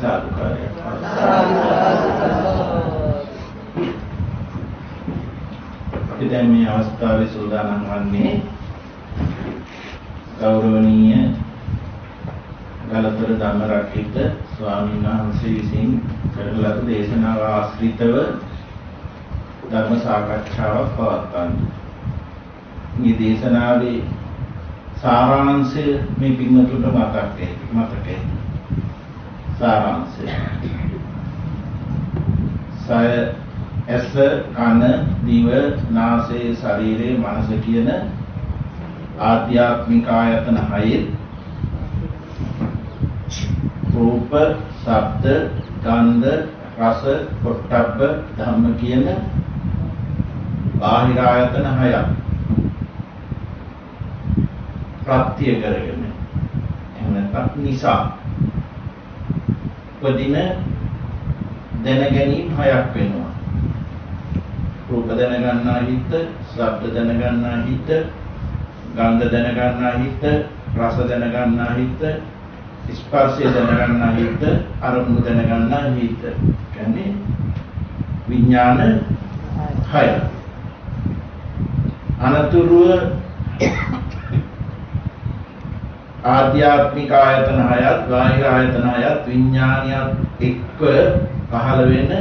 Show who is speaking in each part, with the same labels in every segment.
Speaker 1: සාදුකාරය. අපි දැන් මේ අවස්ථාවේ සූදානම් වන්නේ ගෞරවනීය ගලතර ධම්මරක්කිත ස්වාමීන් වහන්සේ විසින් කරන ලද දේශනාව ආශ්‍රිතව ධර්ම සාකච්ඡාවක් පවත්වන්න. මේ දේශනාවේ සාරාංශය මේ පින්වතුන්ට මතකයි. සාරාංශය. ඇස, කන, දිව, නාසය, ශරීරය, මනස කියන ආධ්‍යාත්මික ආයතන හයේ රූප, ශබ්ද, ගන්ධ, රස, පොට්ටබ්බ ධම්ම කියන බාහිර ආයතන හයක් ප්‍රත්‍ය කරගෙන එහෙම නැත්නම් නිසා උපදින දැනගැනීම් හයක් වෙනවා. රූප දැනගන්නා හිත, ශබ්ද දැනගන්නා හිත, ගන්ධ දැනගන්නා හිත, රස දැනගන්නා හිත, ස්පර්ශය දැනගන්නා හිත, අරමුණු දැනගන්නා හිත. කියන්නේ විඥාන හය. අනතුරුව ආධ්‍යාත්මික ආයතන හයත්, බාහිර ආයතන හයත්, විඥානියත් එක්ක පහළ වෙන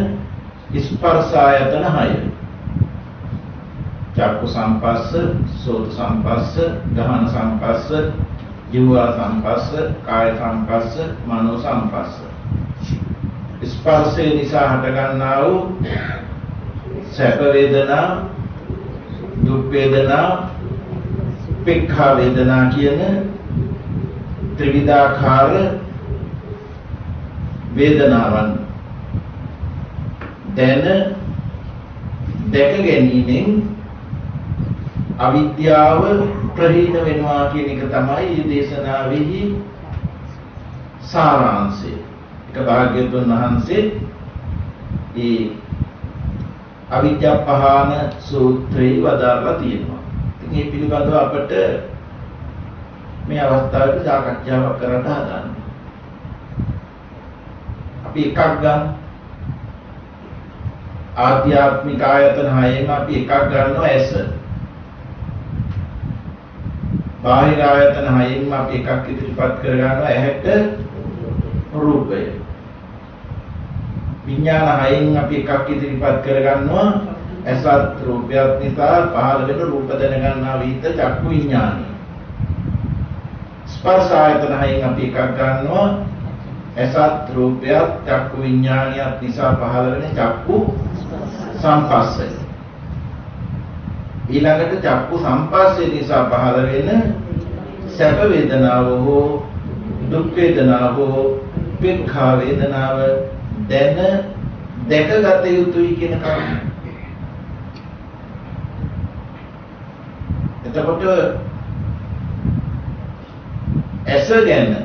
Speaker 1: ස්පර්ශ ආයතන හය. චක්කු සංපස්ස, සෝත සංපස්ස, ගහන සංපස්ස, ජීවා සංපස්ස, කාය සංපස්ස, මනෝ සංපස්ස. ස්පර්ශය නිසා හටගන්නා වූ සැප වේදනා, දුක් වේදනා, උපේක්ඛා වේදනා කියන ත්‍රිවිධාකාර වේදනාවන් දැක ගැනීමෙන් අවිද්‍යාව ප්‍රහීන වෙනවා කියන එක තමයි මේ දේශනාවෙහි සාරාංශය. ඒක භාග්‍යවතුන් වහන්සේ මේ අවිද්‍යාපහාන සූත්‍රයේ වදාරලා තියෙනවා. ඉතින් මේ පිළිබඳව අපට මේ අවස්ථාවේ සාකච්ඡාවක් කරන්න හදන්නේ. අපි එකක් ගන්න. ආධ්‍යාත්මික ආයතන හයෙන් අපි එකක් ගන්නවා ඇස. බාහිර ආයතන හයෙන් අපි එකක් ඉදිරිපත් කර ගන්නවා ඇහැට රූපය. විඥාන හයෙන් අපි එකක් ඉදිරිපත් කර ගන්නවා ඇසත් රූපයත් නිසා පහළ වෙන රූප දැනගන්නා විදිහ චක්කු විඥානය. ස්පර්ශ ආයතන හයෙන් අපි එකක් ගන්නවා ඇසත් රූපයත් චක්කු විඥානියත් නිසා පහළ වෙන චක්කු සංපස්සය. ඊළඟට චක්කු සංපස්සය නිසා පහළ වෙන සැප වේදනාව හෝ දුක් වේදනාව හෝ උපේක්ඛා වේදනාව දැකගත යුතුයි කියන කාරණය. එතකොට ඇස ගැන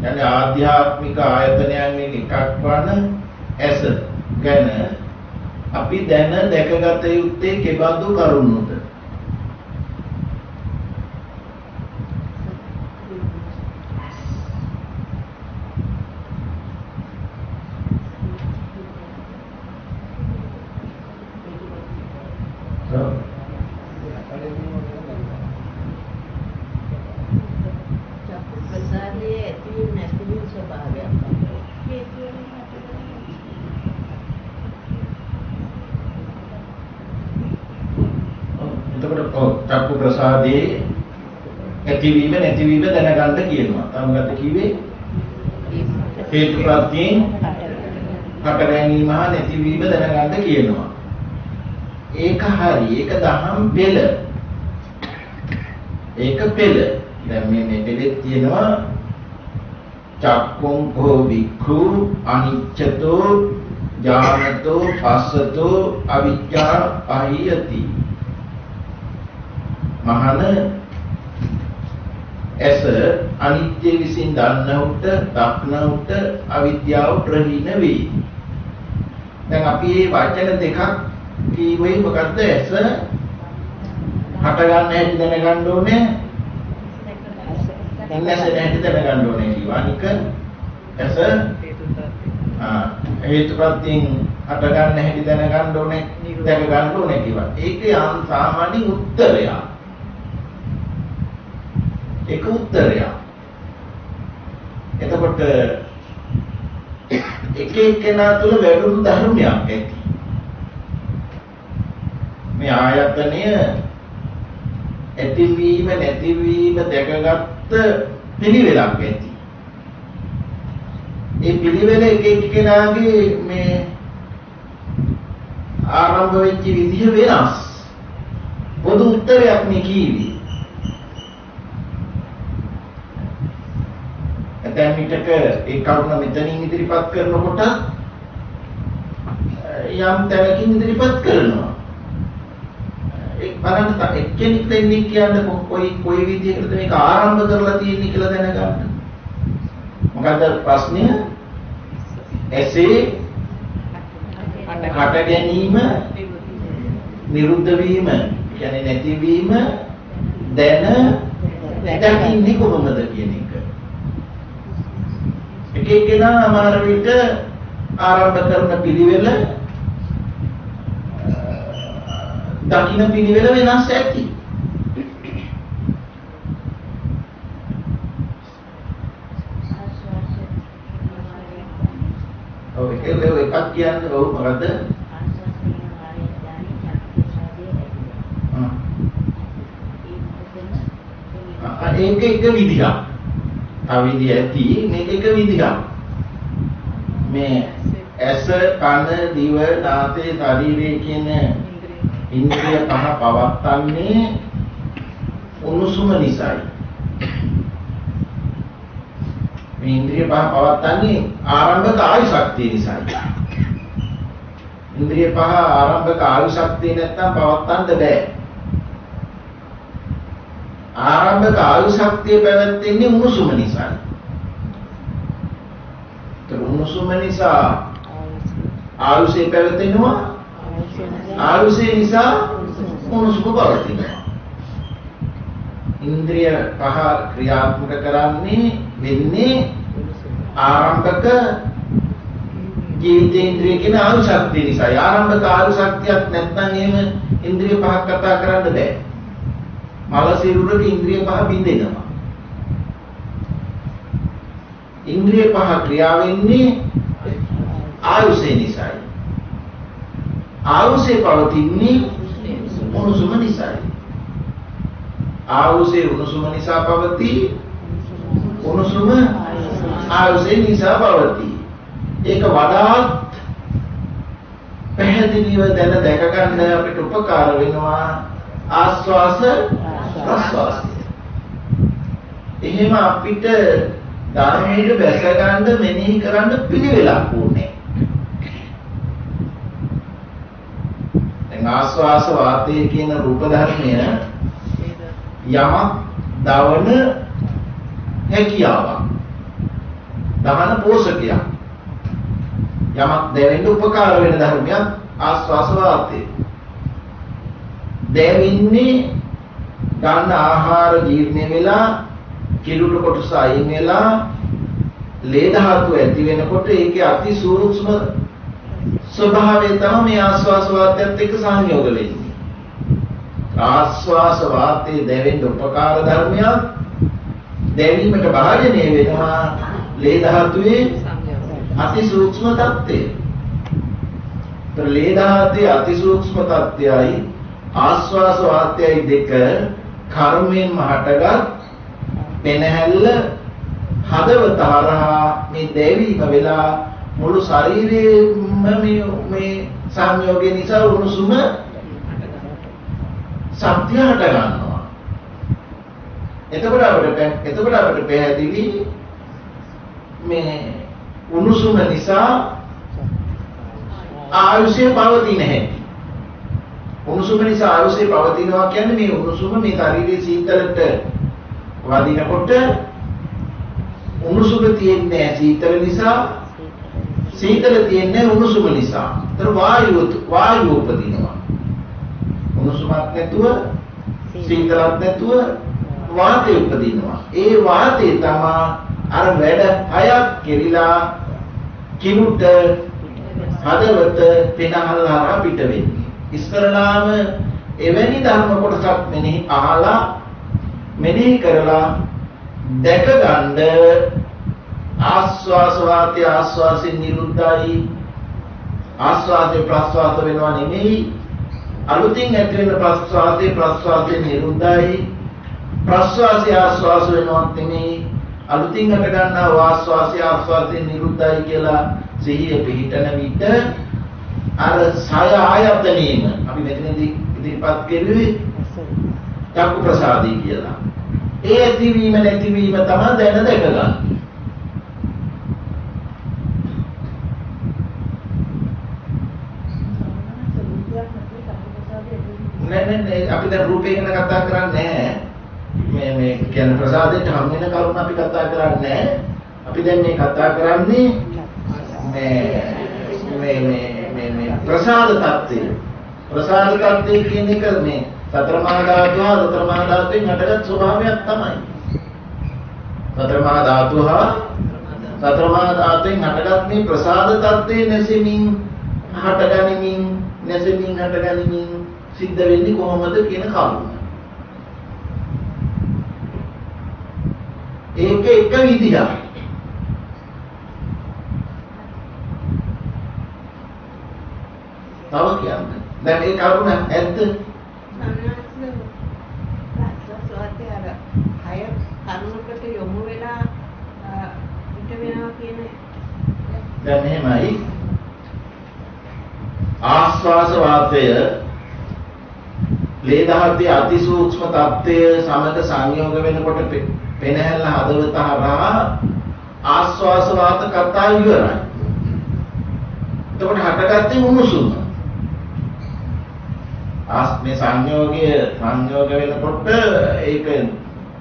Speaker 1: يعني ආධ්‍යාත්මික ආයතනයන්ගෙන් එකක් වන ඇස ගැන අපි දැකගත යුත්තේ කෙබඳු කරුණුද? චක්කු ප්‍රසාදේ ඇතිවීම නැතිවීම දැනගන්න කියනවා. තමගත කිව්වේ හේතුප්‍රත්‍යයෙන් හට ගැනීම හා නැතිවීම දැනගන්න කියනවා. ඒක හරි. ඒක දහම් පෙළ. ඒක පෙළ. දැන් මේ පෙළේ තියෙනවා චක්කුං කෝ වික්ඛු අනිච්චතෝ ඥානතෝ පස්සතෝ අවිජ්ජා පහියති. මහන ඇස අනිත්‍ය විසින් දන්නවුට දක්නවුට අවිද්‍යාව ප්‍රහීන වේ. දැන් අපි මේ වචන දෙකක් කීවේ මොකද්ද? ඇස හට ගන්න හැටි දැනගන්න ඕනේ. ඇස නැති දැනගන්න ඕනේ කියවා. අනික ඇස හේතුප්‍රත්‍යයෙන් හට ගන්න හැටි දැනගන්න ඕනේ, දැක ගන්න ඕනේ කිව්වා. ඒකේ සාමාන්‍ය උත්තරය. ඒක උත්තරය. එතකොට එක එක්කෙනා තුළ වැඩුණු ධර්මයක් ඇති. මේ ආයතනය ඇතිවීම නැතිවීම දැකගත්ත පිළිවෙලක් ඇති. ඒ පිළිවෙල එක එක්කෙනාගේ මේ ආරම්භ වෙච්ච විදිහ වෙනස්. පොදු උත්තරයක් මේ කීවි. දැන් විතක ඒ කරුණ මෙතනින් ඉදිරිපත් කරනකොට යම් තැනකින් ඉදිරිපත් කරනවා. ඒ බලන්න එක්කෙනෙක් දෙන්නේ කියන්නේ කොයි විදිහකටද මේක ආරම්භ කරලා තියෙන්නේ කියලා දැනගන්න. මොකද ප්‍රශ්නය? එසේ හට ගැනීම, නිරුද්ධ වීම, කියන්නේ නැතිවීම දකින්නේ කොහොමද කියන එක. එක එක්කෙනා අමාර විට ආරම්භ කරන පිළිවෙල දකින්න පිළිවෙල වෙනස් ඇති. ඔව් එකක් කියන්නේ ඔව් මොකද්ද? ඒක එක විදිහක්. අවිදිය ඇති මේක එක විදිහක්. මේ ඇස, කන, දිව, නාසය, ශරීරය කියන ඉන්ද්‍රිය පහ පවත්න්නේ උණුසුම නිසායි. මේ ඉන්ද්‍රිය පහ පවත්න්නේ ආරම්භක ආයු ශක්තිය නිසායි. ඉන්ද්‍රිය පහ ආරම්භක ආයු ශක්තිය නැත්තම් පවත්වන්න බෑ. ආරම්භක ආයු ශක්තිය පැවැත්වෙන්නේ උණුසුම නිසායි. ඒ උණුසුම නිසා ආයුෂය පැවැතෙනවා. ආයුෂය නිසා උණුසුම පවතිනවා. ඉන්ද්‍රිය පහ ක්‍රියාත්මක කරන්නේ වෙන්නේ ආරම්භක ජීවිතේන්ද්‍රිය කියන ආයු ශක්තිය නිසා. ආරම්භක ආයු ශක්තියක් නැත්නම් එහෙම ඉන්ද්‍රිය පහක් කතා කරන්න බෑ. මල සිරුරට ඉන්ද්‍රිය පහ බිඳෙනවා. ඉන්ද්‍රිය පහ ක්‍රියා වෙන්නේ ආයුෂය නිසායි. ආයුෂය පවතින්නේ උණුසුම නිසායි. ආයුෂය උණුසුම නිසා පවතී. උණුසුම ආයුෂය නිසා පවතී. ඒක වඩාත් පැහැදිලිව දැක ගන්න අපිට උපකාර වෙනවා ආස්වාස ප්‍රස්වාසය. එහෙම අපිට ධර්මයේ බැස ගන්න මෙනෙහි කරන්න පිළිවෙලක් ඕනේ. දැන් ආස්වාස වාතය කියන රූප ධර්මය යමක් දවන හැකියාවක්. දහන පෝෂකයක්. යමක් දැවෙන්න උපකාර වෙන ධර්මයක් ආස්වාස වාතය. දැවෙන්නේ ගන්න ආහාර ජීර්ණය වෙලා කිලුට කොටස අයින් වෙලා ලේ ධාතු ඇති වෙනකොට ඒකේ අති සූක්ෂම ස්වභාවය තමයි මේ ආස්වාස වාතයත් එක්ක සංයෝග වෙන්නේ. ආස්වාස වාතයේ දැවෙන්න උපකාර ධර්මයක් දැවීමට භාජනය වෙනවා ලේ ධාතුවේ අති සූක්ෂම තත්ත්වය. ලේ ධාතුවේ අති සූක්ෂම තත්ත්වයයි ආස්වාස වාතයයි දෙක කර්මයෙන්ම හටගත් පෙනහැල්ල හදවත හරහා මේ දැවීම වෙලා මුළු ශරීරයේම මේ සංයෝගය නිසා උණුසුම සත්‍ය හට ගන්නවා. එතකොට අපිට පැහැදිලි මේ උණුසුම නිසා ආයුෂය පවතින හැටි. උණුසුම නිසා ආයුෂය පවතිනවා කියන්නේ මේ උණුසුම මේ ශරීරයේ සීතලට වදිනකොට උණුසුම තියෙන්නේ සීතල නිසා, සීතල තියෙන්නේ උණුසුම නිසා. ඒතර වායුව උපදිනවා. උණුසුමක් නැතුව සීතලක් නැතුව වාතය උපදිනවා. ඒ වාතය තමයි අර වැඩ හයක් කෙරිලා කිනුට හදවත පෙනහල්ලා පිට වෙන්නේ. ඉස්සරලාම එවැනි ධර්ම කොටසක් මෙනෙහි කරලා දැක ගන්න ආස්වාස වාතය ආස්වාසෙන් නිරුද්ධයි ආස්වාදේ ප්‍රස්වාස වෙනවා නෙමෙයි අලුතින් ඇති වෙන ප්‍රස්වාසයෙන් නිරුද්ධයි ප්‍රස්වාසය ආස්වාස වෙනවා නෙමෙයි අලුතින් අට ගන්නා ආස්වාසයෙන් නිරුද්ධයි කියලා සිහිය පිහිටන විට අර සය ආයතනෙම අපි මෙතනදී ඉදිරිපත් කෙරුවේ චක්කු ප්‍රසාදී කියලා. ඒ ඇතිවීම නැතිවීම තමයි දැන දැක ගන්න. නෑ අපි දැන් රූපේ ගැන කතා කරන්නේ නැහැ. මේ කියන්නේ ප්‍රසාදයට හම් වෙන කරුණ අපි කතා කරන්නේ නැහැ. අපි දැන් මේ කතා කරන්නේ මේ ප්‍රසාද tattve. ප්‍රසාද tattve කියන එක මේ සතර මහා ධාතුවෙන් හටගත් ස්වභාවයක් තමයි. සතර මහා ධාතුවෙන් හටගත් මේ ප්‍රසාද tattve නැසෙමින් හටගනිමින් සිද්ධ වෙන්නේ කොහොමද කියන කරුණ. ඒක එක විදිහක්. තව කියන්නේ. දැන් ඒ කරුණ ඇත්ත.
Speaker 2: කරුණකට යොමු වෙලා පිට වෙනවා කියන
Speaker 1: දැන් මෙහෙමයි. ආස්වාස වාතය ලේ දහත්තේ අතිසූක්ෂම තත්ත්වය සමග සංයෝග වෙනකොට පෙනහැල්ල හදවත හරහා ආස්වාස වාත කතා ඉවරයි. එතකොට හටගත්තේ උණුසුම. මේ සංයෝග වෙනකොට ඒක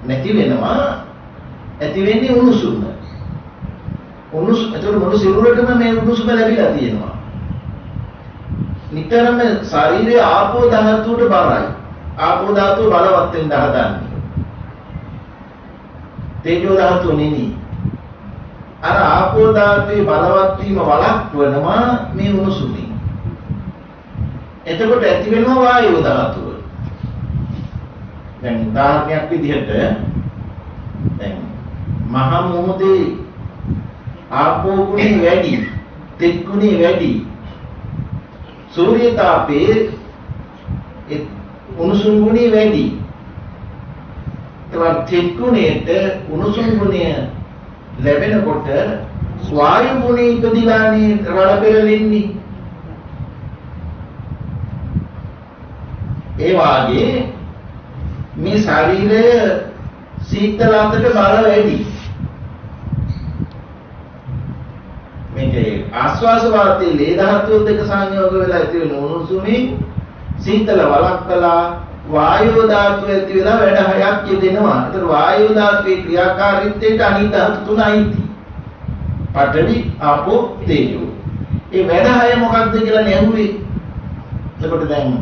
Speaker 1: නැති වෙනවා. ඇති වෙන්නේ උණුසුම. එතකොට මොන සිරුරටම මේ උණුසුම ලැබිලා තියෙනවා. නිතරම ශරීරයේ ආපෝ ධාතුවට බරයි. ආපෝ ධාතුව බලවත් වෙන්න හදන්නේ. තේජෝ ධාතුව නෙමෙයි. අර ආපෝ ධාතුවේ බලවත් වීම වළක්වනවා මේ උණුසුමින්. එතකොට ඇති වෙනවා වායෝ ධාතුව. දැන් උදාහරණයක් විදිහට දැන් මහා මොහොතේ ආපෝ ගුණය වැඩි, තෙත් ගුණය වැඩි. සූර්ය තාපයේ උණුසුම් ගුණය වැඩි. ඒවත් තෙත් ගුණයට උණුසුම් ගුණය ලැබෙනකොට වායු ගුණය ඉපදිලානේ රළ පෙරලෙන්නේ. ඒ වාගේ මේ ශරීරය සීතල අතට බර වැඩි. මේකේ ආස්වාස වාතයේ ලේ ධාතුව දෙක සංයෝග වෙලා ඇති වෙන උණුසුමින් සීතල වළක්වලා වායෝ ධාතුව ඇති වෙලා වැඩ හයක් යෙදෙනවා. ඒතර වායෝ ධාතුවේ ක්‍රියාකාරීත්වයට අනිත් ධාතු තුනයි. පඨවි, ආපෝ, තේජෝ. ඒ වැඩ හය මොකක්ද කියලා නැහුවේ. එතකොට දැන්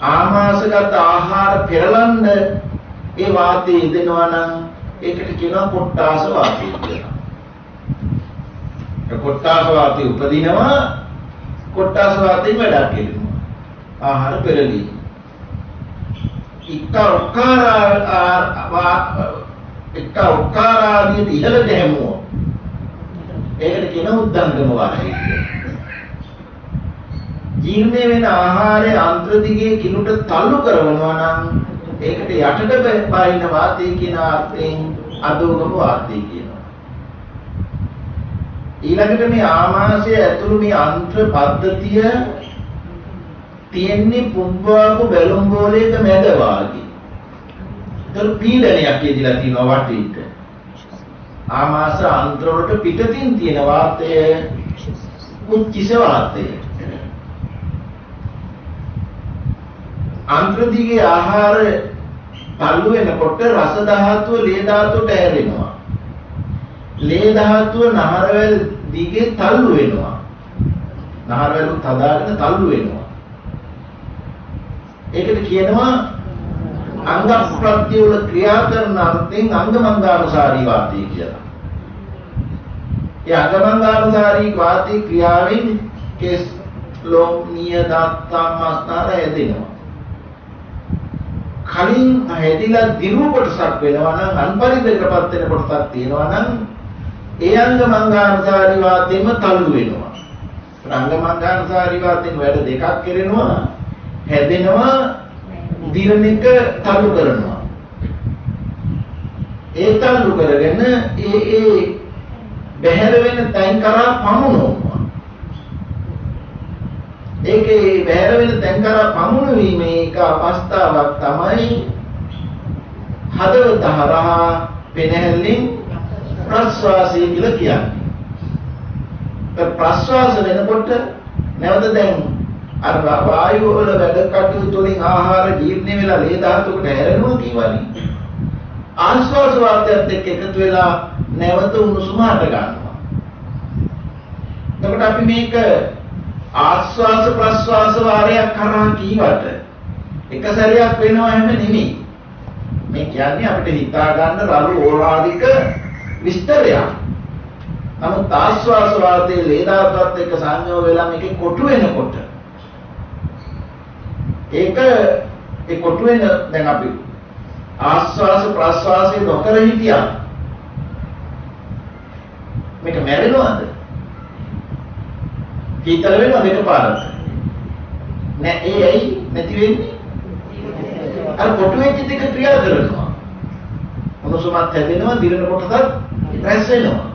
Speaker 1: ආමාශගත ආහාර පෙරලන්න ඒ වාතය දෙනවා නම් ඒකට කියනවා පොට්ටාස වාතය කියලා. කොට්ටාස වාතය උපදිනවා කොට්ටාස වාතයෙන් වැඩක් කරනවා ආහාර පෙරලී එක ඔක්කාරාදී ඉහළට හැමුවා ඒකට කියන උද්දංගම වාතය කියලා. ජීර්ණය වෙන ආහාරය අන්ත්‍ර දිගේ කිනුට තල්ලු කරනවා නම් ඒකට යටට බහින වාතය කියන අර්ථයෙන් අදෝගම වාතය කියනවා. ඊළඟට මේ ආමාශය ඇතුළු මේ අන්ත්‍ර පද්ධතිය තියෙන්නේ පුබ්බාපු බැලුම් බෝලයක මැද වාගේ. ඒතර පීඩනයක් යෙදලා තියෙනවා වටේට. ආමාශ අන්ත්‍ර වලට පිටතින් තියෙන වාතය උච්චිස වාතය. අන්ත්‍ර දිගේ ආහාර තල්ලු වෙනකොට රස ධාතුව ලේ ධාතුවට ඇරෙනවා. ලේ ධාතුව නහරවැල් දිගේ තල්ලු වෙනවා. නහරවැලුත් හදාගෙන තල්ලු වෙනවා. ඒකට කියනවා අංග ප්‍රත්‍ය වල ක්‍රියා කරන අර්ථයෙන් අංගමංගානුසාරී වාතය කියලා. ඒ අගමංගානුසාරී වාතී ක්‍රියාවෙන් කෙස් ලොම් නිය දත් සම්මස්නාර හැදෙනවා. කලින් හැදිලා දිරු කොටසක් වෙනවා නම් අන්පරිදයකටපත් වෙන කොටසක් තියෙනවා නම් ඒ අංගමංගානුසාරී වාතයෙන්ම තල්ලු වෙනවා. අංගමංගානුසාරී වාතයෙන් වැඩ දෙකක් කරනවා. හැදෙනවා දිරණ එක තල්ලු කරනවා. ඒ තල්ලු කරගෙන ඒ බැහැර වෙන තැන් කරා පමුණුවනවා. ඒකේ බැහැර වෙන තැන් කරා පමුණුවීමේ එක අවස්ථාවක් තමයි හදවත හරහා පෙනහැල්ලෙන් ප්‍රස්වාසය කියලා කියන්නේ. ප්‍රස්වාස වෙනකොට නැවත දැන් අර වායුව වල වැඩ කටයුතු වලින් ආහාර ජීර්ණ වෙලා ලේ ධාතුකට හැරෙනවා කියවනේ. ආශ්වාස වාතයත් එක්ක එකතු වෙලා නැවත උණුසුම හට ගන්නවා. එතකොට අපි මේක ආශ්වාස ප්‍රශ්වාස වාරයක් කරා කීවට එක සැරයක් වෙනව හැම නෙමෙයි. මේ කියන්නේ අපිට හිතා ගන්න රළු ඕලාරික විස්තරයක්. නමුත් ආශ්වාස වාතයේ ලේ ධාතුවත් එක්ක සංයෝග වෙලා මේකේ කොටු වෙනකොට ඒක ඒ කොටු වෙන දැන් අපි ආශ්වාස ප්‍රශ්වාසයේ නොකර හිටියා මේක මැරෙනවද? කීතල වෙනවද එකපාරට? නෑ ඒ ඇයි නැති වෙන්නේ? අර කොටු වෙච්ච ටික ක්‍රියා කරනවා. උණුසුමත් හැදෙනවා, දිරන කොටසත් රැස් වෙනවා.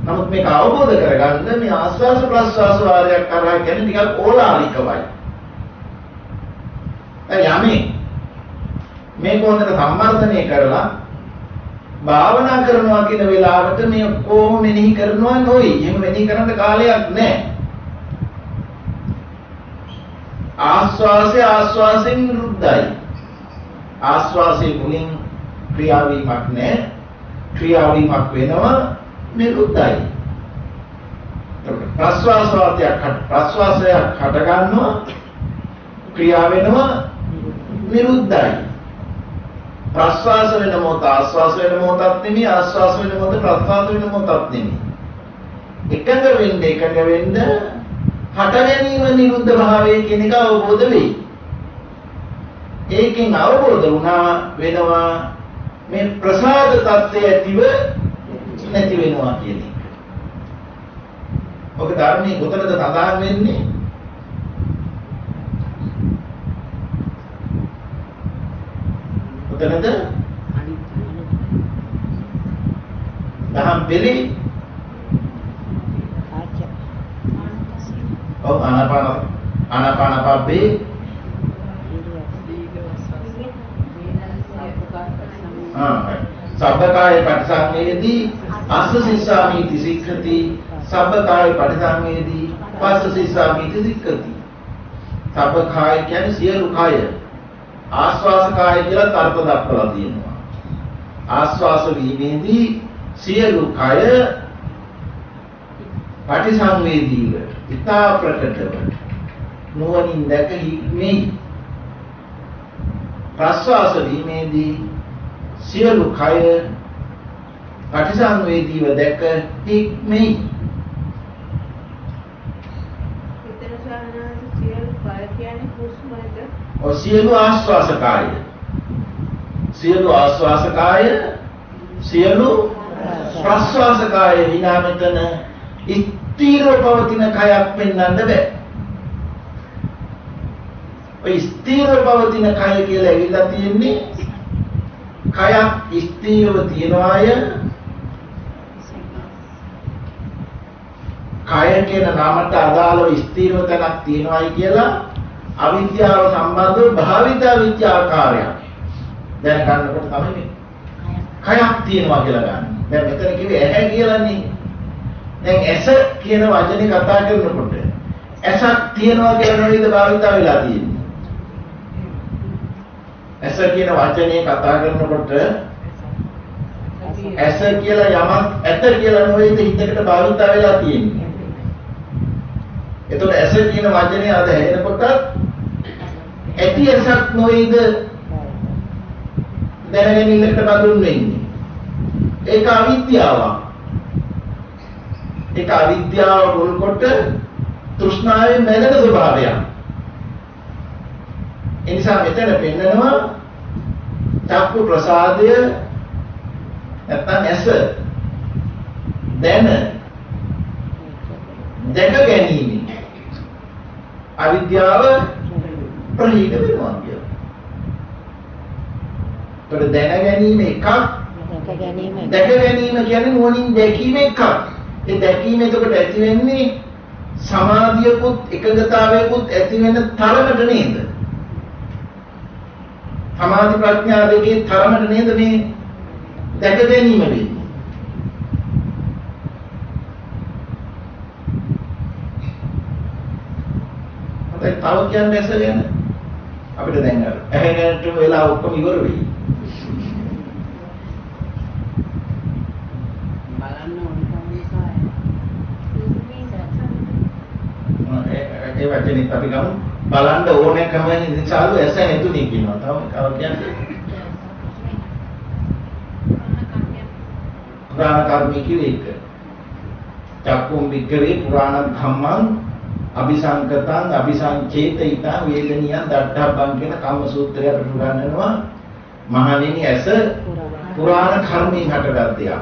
Speaker 1: නමුත් මේක අවබෝධ කරගන්න මේ ආස්වාස ප්‍රස්වාස වාරයක් කරා කියන්නේ ටිකක් ඕලාරිකවයි. යමේ මේක හොඳට සම්වර්ධනය කරලා භාවනා කරනවා කියන වෙලාවට මේ කොහොම මෙනෙහි කරනවා නොයි. එහෙම මෙනෙහි කරන්න කාලයක් නැහැ. ආස්වාසයෙන් නිරුද්ධයි. ආස්වාසයේ මුලින් ක්‍රියාවීමක් නැහැ. ක්‍රියාවීමක් වෙනවා නිරුද්ධයි. ප්‍රස්වාස වාතයක් ප්‍රස්වාසයක් හට ගන්නවා ක්‍රියාව වෙනවා නිරුද්ධයි. ප්‍රස්වාස වෙන මොහොත ආස්වාස වෙන මොහොතක් නෙමෙයි ආස්වාස වෙන මොහොත ප්‍රස්වාස වෙන මොහොතක් නෙමෙයි. එකඟ වෙන්න හට ගැනීම නිරුද්ධ භාවය කියන එක අවබෝධ වෙයි. ඒකෙන් අවබෝධ වුණා වෙනවා මේ ප්‍රසාද තත්ත්වය ඇතිව නැති වෙනවා කියන එක. ඔක ධර්මයේ කොතනද සඳහන් වෙන්නේ? කොතනද? දහම් පෙළේ ඔව් ආනාපාන පබ්බේ සබ්බකාය පටිසංවේදී අස්ස සිස්සාමිති සික්ඛති සබ්බකාය පටිසංවේදී පස්ස සිස්සාමිති සික්ඛති. සබ්බකාය කියන්නේ සියලු කාය. ආස්වාස කාය කියලා තර්ක දක්වලා තියෙනවා. ආස්වාස වීමේදී සියලු කාය පටිසංවේදීව ඉතා ප්‍රකටව නුවණින් දැකීමේ ප්‍රස්වාස වීමේදී සියලු කය පටිසංවේදීව දැක හික්මෙයි. සියලු ආස්වාස කාය සියලු ආස්වාස කාය සියලු ප්‍රස්වාස කාය විනා මෙතන ස්ථිරව පවතින කයක් පෙන්වන්න බෑ. ඔය ස්ථිරව පවතින කය කියලා ඇවිල්ලා තියෙන්නේ කයක් ස්ථිරව තියනවාය. කය කියන නාමයට අදාළව ස්ථිරව තැනක් තියනවායි කියලා අවිද්‍යාව සම්බන්ධව භාවිත විද්‍යාකාරයක් දැනගන්නකොට තමයි කයක් තියනවා කියලා ගන්න. දැන් මෙතන කිව්වේ ඇහැ කියලානේ. දැන් ඇස කියන වචනේ කතා කරනකොට ඇසක් තියනවා කියලා නෙවෙයිද භාවිත වෙලා තියෙන්නේ. ඇස කියන වචනේ කතා කරනකොට ඇස කියලා යමක් ඇත කියලා නෙවෙයිද හිතකට භාවිත වෙලා තියෙන්නේ. එතකොට ඇස කියන වචනේ අද හැදෙනකොට ඇති ඇසක් නෙවෙයිද දැනගෙන ඉන්නකට බඳුන් වෙන්නේ. ඒක අවිද්‍යාවක්. ඒක අවිද්‍යාව මුල් කොට තෘෂ්ණාවෙන් මැදෙන ස්වභාවයක්. ඒ නිසා මෙතන පෙන්නනවා චක්කු ප්‍රසාදය නැත්නම් ඇස දැන දැක ගැනීම අවිද්‍යාව ප්‍රහීන වෙනවා කියලා. ඒකට දැන ගැනීම එකක්, දැක ගැනීම කියන්නේ නුවණින් දැකීම එකක්. ඒ දැකීම එතකොට ඇති වෙන්නේ සමාධියකුත් එකඟතාවයකුත් ඇති වෙන තරමට නේද? සමාධි ප්‍රඥා දෙකේ තරමට නේද මේ දැක ගැනීම වෙන්නේ? තව කියන්නේ ඇස ගැන අපිට දැන් අර ඇහැට වෙලා ඔක්කොම ඉවර වෙයි.
Speaker 2: බලන්න ඕන නිසා
Speaker 1: ඒ වචනේ අපි ගමු බලන්න ඕනකම නිසාලු ඇස නැතුණේ කියනවා. තව කව කියන්නේ පුරාණ කර්මී කිව්වේ ඒක. චක්කුම් වික්‍රේ පුරාණ ධම්මං අபிසංකතං අபிසංචේතිතං වේදනියං දඩබ්බං කියන කම්ම සූත්‍රය අපිට උගන්වනවා. මහණෙනි ඇස පුරාණ කර්මයෙන් හටගත් දෙයක්.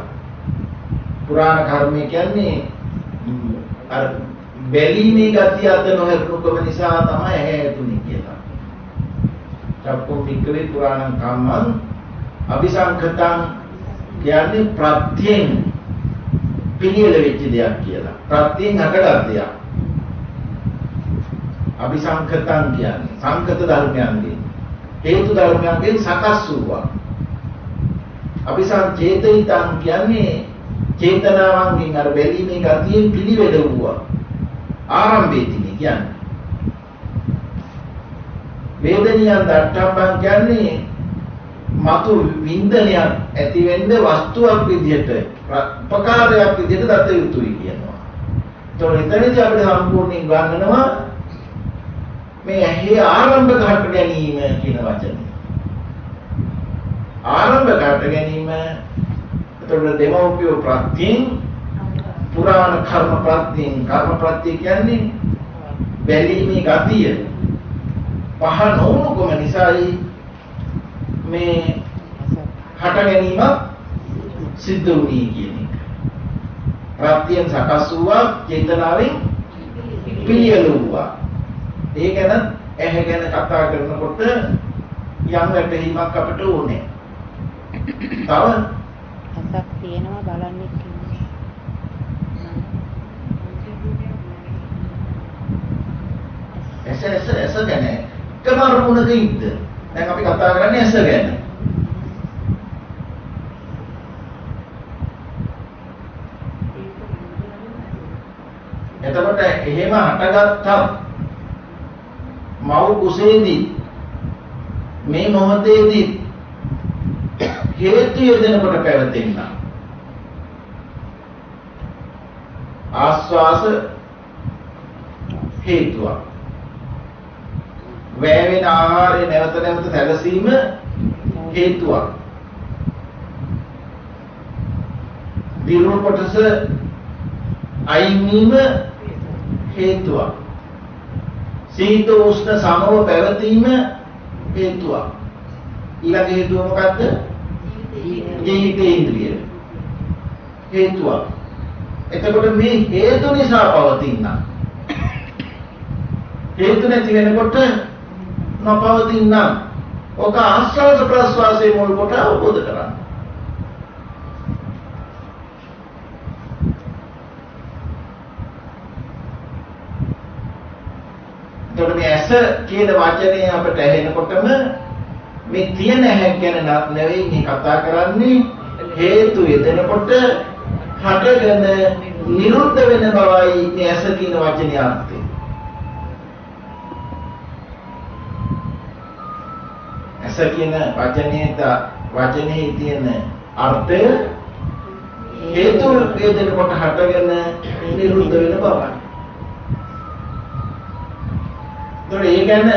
Speaker 1: පුරාණ කර්මය කියන්නේ අර බැලීමේ ගතිය අත නොහැරුණුකම නිසා තමයි ඇහැ ඇතුනේ කියලා. චක්කුම් වික්‍රේ පුරාණ කම්මං අபிසංකතං කියන්නේ ප්‍රත්‍යයෙන් පිළියෙල වෙච්ච දෙයක් කියලා. ප්‍රත්‍යයෙන් හටගත් දෙයක්. අபிසංකතං කියන්නේ සංකත ධර්මයන්ගෙන් හේතු ධර්මයන්ගෙන් සකස් වූවා. අபிසංචේතිතං කියන්නේ චේතනාවන්ගෙන් අර බැලීමේ ගතියෙන් පිළිවෙල වූවා. ආරම්භයේදී කියන්නේ වේදනියන් දට්ඨම්බං කියන්නේ මතු වින්දනයක් ඇති වෙන්න වස්තුවක් විදිහට උපකාරයක් විදිහට දත යුතුයි කියනවා. ඒතකොට එතනදී අපිට සම්පූර්ණයෙන් ගන්නනවා මේ ඇහි ආරම්භක හට ගැනීම කියන වචනේ. ආරම්භක හට ගැනීම එතකොට දෙමෝපිය ප්‍රත්‍යයෙන් පුරාණ කර්ම ප්‍රත්‍යයෙන් කර්ම ප්‍රත්‍ය කියන්නේ බැලීමේ ගතිය පහ නොවුණුකම නිසායි මේ හට ගැනීම සිද්ධ වුණේ කියන එක. ප්‍රත්‍යයෙන් සකස් වූවා චේතනාවෙන් පිළියෙල වූවා. ඒ ගැන ඇහැ ගැන කතා කරනකොට යම් වැටහීමක් අපිට ඕනේ. තව
Speaker 3: අසක් තියෙනවා බලන්නේ කියන්නේ.
Speaker 1: ඇස ගැන කමරුණක ඉද්ද. දැන් අපි කතා කරන්නේ ඇස ගැන. එතකොට එහෙම හටගත්තා මව් කුසේදී මේ මොහොතේදී හේතු යෙදෙනකොට පැවතෙන්න ආස්වාස හේතුවක් වේවෙන ආහාරය නැවත නැවත සැලසීම හේතුවක් දිනු කොටස අයින් වීම හේතුවක් සීත උෂ්ණ සමව පැවතීම හේතුවක්. ඊළඟ හේතුව මොකද්ද? ජීවිතේන්ද්‍රිය හේතුවක්. එතකොට මේ හේතු නිසා පවතින හේතු නැති වෙනකොට නොපවතින ඔක ආස්වාද ප්‍රස්වාසයේ මුල් කොට අවබෝධ කරගන්න. එතකොට මේ ඇස කියන වචනේ අපිට ඇහෙනකොටම මේ තියෙන ඇහැ ගැන නෙවෙයි මේ කතා කරන්නේ හේතු යෙදෙනකොට හටගෙන නිරුද්ධ වෙන බවයි මේ ඇස කියන වචනේ අර්ථය. ඇස කියන වචනේ තියෙන අර්ථය හේතු යෙදෙනකොට හටගෙන නිරුද්ධ වෙන බවයි. ඒ ගැන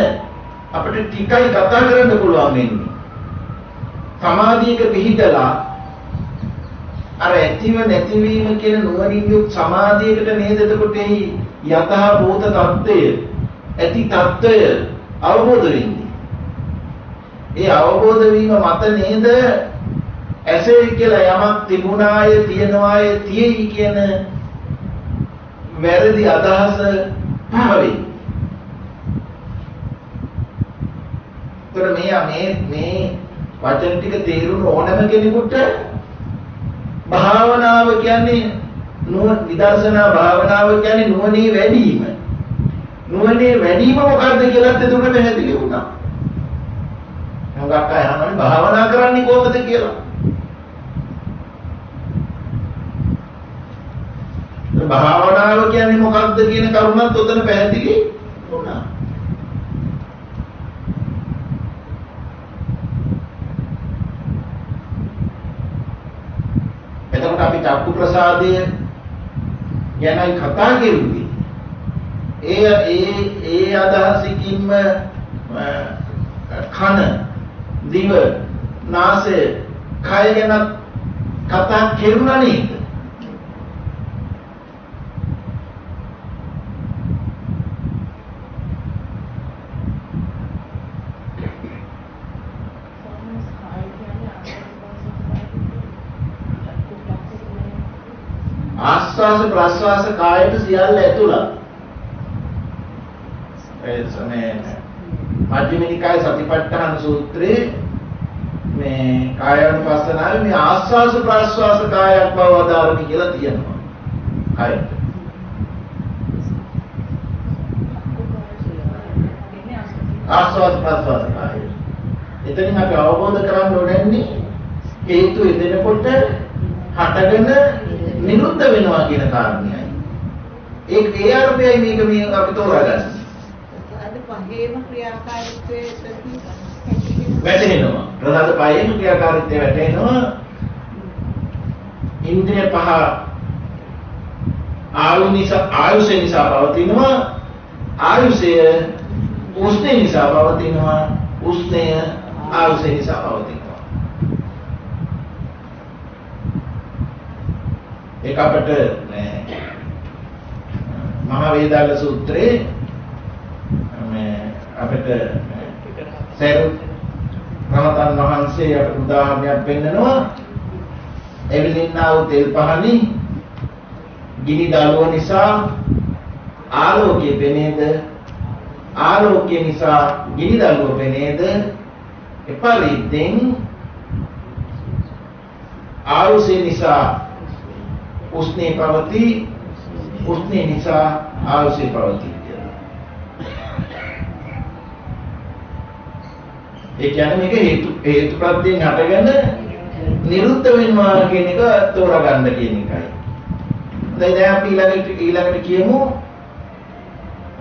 Speaker 1: අපිට ටිකයි කතා කරන්න පුළුවන් වෙන්නේ. සමාධියක පිහිටලා අර ඇතිව නැතිවීම කියන නුවණින් යුත් සමාධියකට නේද එතකොට එහි යතහ භූත තත්ත්වය ඇති තත්ත්වය අවබෝධ වෙන්නේ. ඒ අවබෝධ වීම මත නේද ඇසේ කියලා යමක් තිබුණාය තියනවාය තියෙයි කියන වැරදි අදහස පහවෙයි. මේ වචන ටික තේරුම් ඕනම කෙනෙකුට භාවනාව කියන්නේ විදර්ශනා භාවනාව කියන්නේ නුවණේ වැඩිම. නුවණේ වැඩිම මොකක්ද කියලාත් එතකොට පැහැදිලි වුණා. මොකක් අයහමනේ භාවනා කරන්නේ කොහොමද කියලා. භාවනාව කියන්නේ මොකක්ද කියන කරුණත් උතන පැහැදිලි වුණා. එතකොට අපි චක්කු ප්‍රසාදය ගැනයි කතා කරුවේ. ඒ අදහසකින්ම කන, දිව, නාසය, කය ගැන කතා කරුණා නේද? ආස්වාස ප්‍රස්වාස කායයට සියල්ල ඇතුළත්. ඒ සමේ මජ්ක්‍ධිම නිකාය සතිපට්ඨාන සූත්‍රයේ මේ කායानुපස්සනාවේ මේ ආස්වාස ප්‍රස්වාස කායක් බව අදාළයි කියලා තියෙනවා. කායයට. ආස්වාස ප්‍රස්වාස කාය. එතනින් අපි අවබෝධ කරගන්න ඕනේ හේතු එදෙනකොට හටගෙන නිරුද්ධ වෙනවා කියන කාරණයයි. ඒ ක්‍රියාරූපයයි මේක අපි තෝරාගන්න.
Speaker 2: අද පහේම ක්‍රියාකාරීත්වයේ
Speaker 1: වැටෙනවා. ප්‍රසාද පහේම ක්‍රියාකාරීත්වය වැටෙනවා. ඉන්ද්‍රිය පහ ආයුෂ නිසා පවතිනවා. ආයුෂය උෂ්ණය නිසා පවතිනවා. උෂ්ණය ආයුෂ නිසා පවතිනවා. ඒක අපිට මහා වේදාල සූත්‍රයේ අපිට සරුත් රහතන් වහන්සේ අපිට උදාහරණයක් පෙන්නනවා. එවිලින්නා වූ තෙල් පහනි ගිනි දළුව නිසා ආලෝකය පෙනේද? ආලෝකය නිසා ගිනි දළුව පෙනේද? එපරිද්දෙන් ආයුෂ නිසා උස්නේ පවති, උස්නේ නිසා ආයුෂේ පවති කියලා. ඒ කියන්නේ මේක හේතුප්‍රත්‍යයෙන් හටගෙන නිරුද්ධ වෙනවා කියන එක තෝරගන්න කියන එකයි. දැන් අපි ඊළඟට කියමු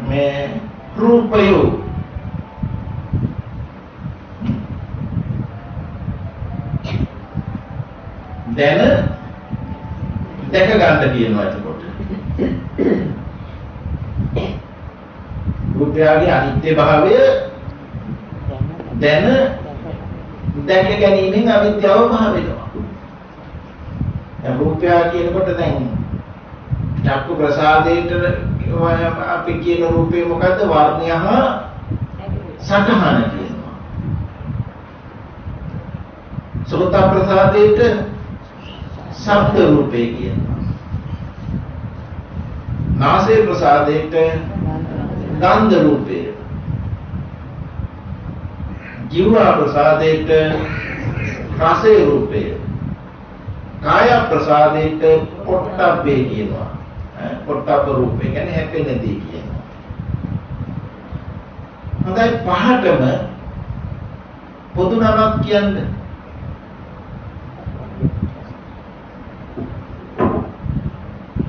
Speaker 1: මේ රූපය. දැක ගන්න කියනවා එතකොට. රූපයගේ අනිත්‍ය භාවය දැක ගැනීමෙන් අවිද්‍යාව පහ වෙනවා. දැන් රූපය කියනකොට දැන් චක්කු ප්‍රසාදයට අපි කියන රූපේ මොකද්ද? වර්ණය හා සටහන කියනවා. සෝත ප්‍රසාදයට ශබ්ද රූපේ කියනවා. නාසය ප්‍රසාදයට ගන්ධ රූපේ. ජීවා ප්‍රසාදයට රස රූපේ. කාය ප්‍රසාදයට පොට්ටබ්බේ කියනවා. පොට්ටබ්බ රූපේ කියන්නේ හැපෙන දේ කියනවා. හොඳයි පහටම පොදු නමක් කියන්නේ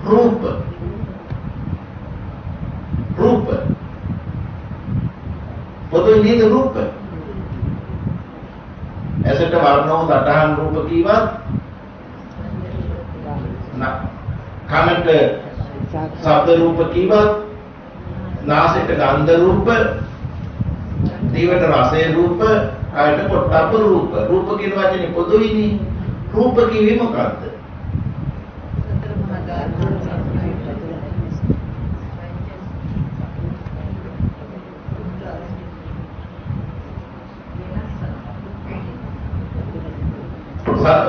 Speaker 1: रूप रूप පොදුයි නේද රූප? ඇසට වර්ණෝ සටහන් රූප කීවත් කනට ශබ්ද රූප කීවත් නාසයට ගන්ධ රූප, දිවට රස රූප, කායට පොට්ටබ්බ රූප. රූප කියන වචනේ පොදුයිනේ. රූප කිව්වේ මොකද්ද?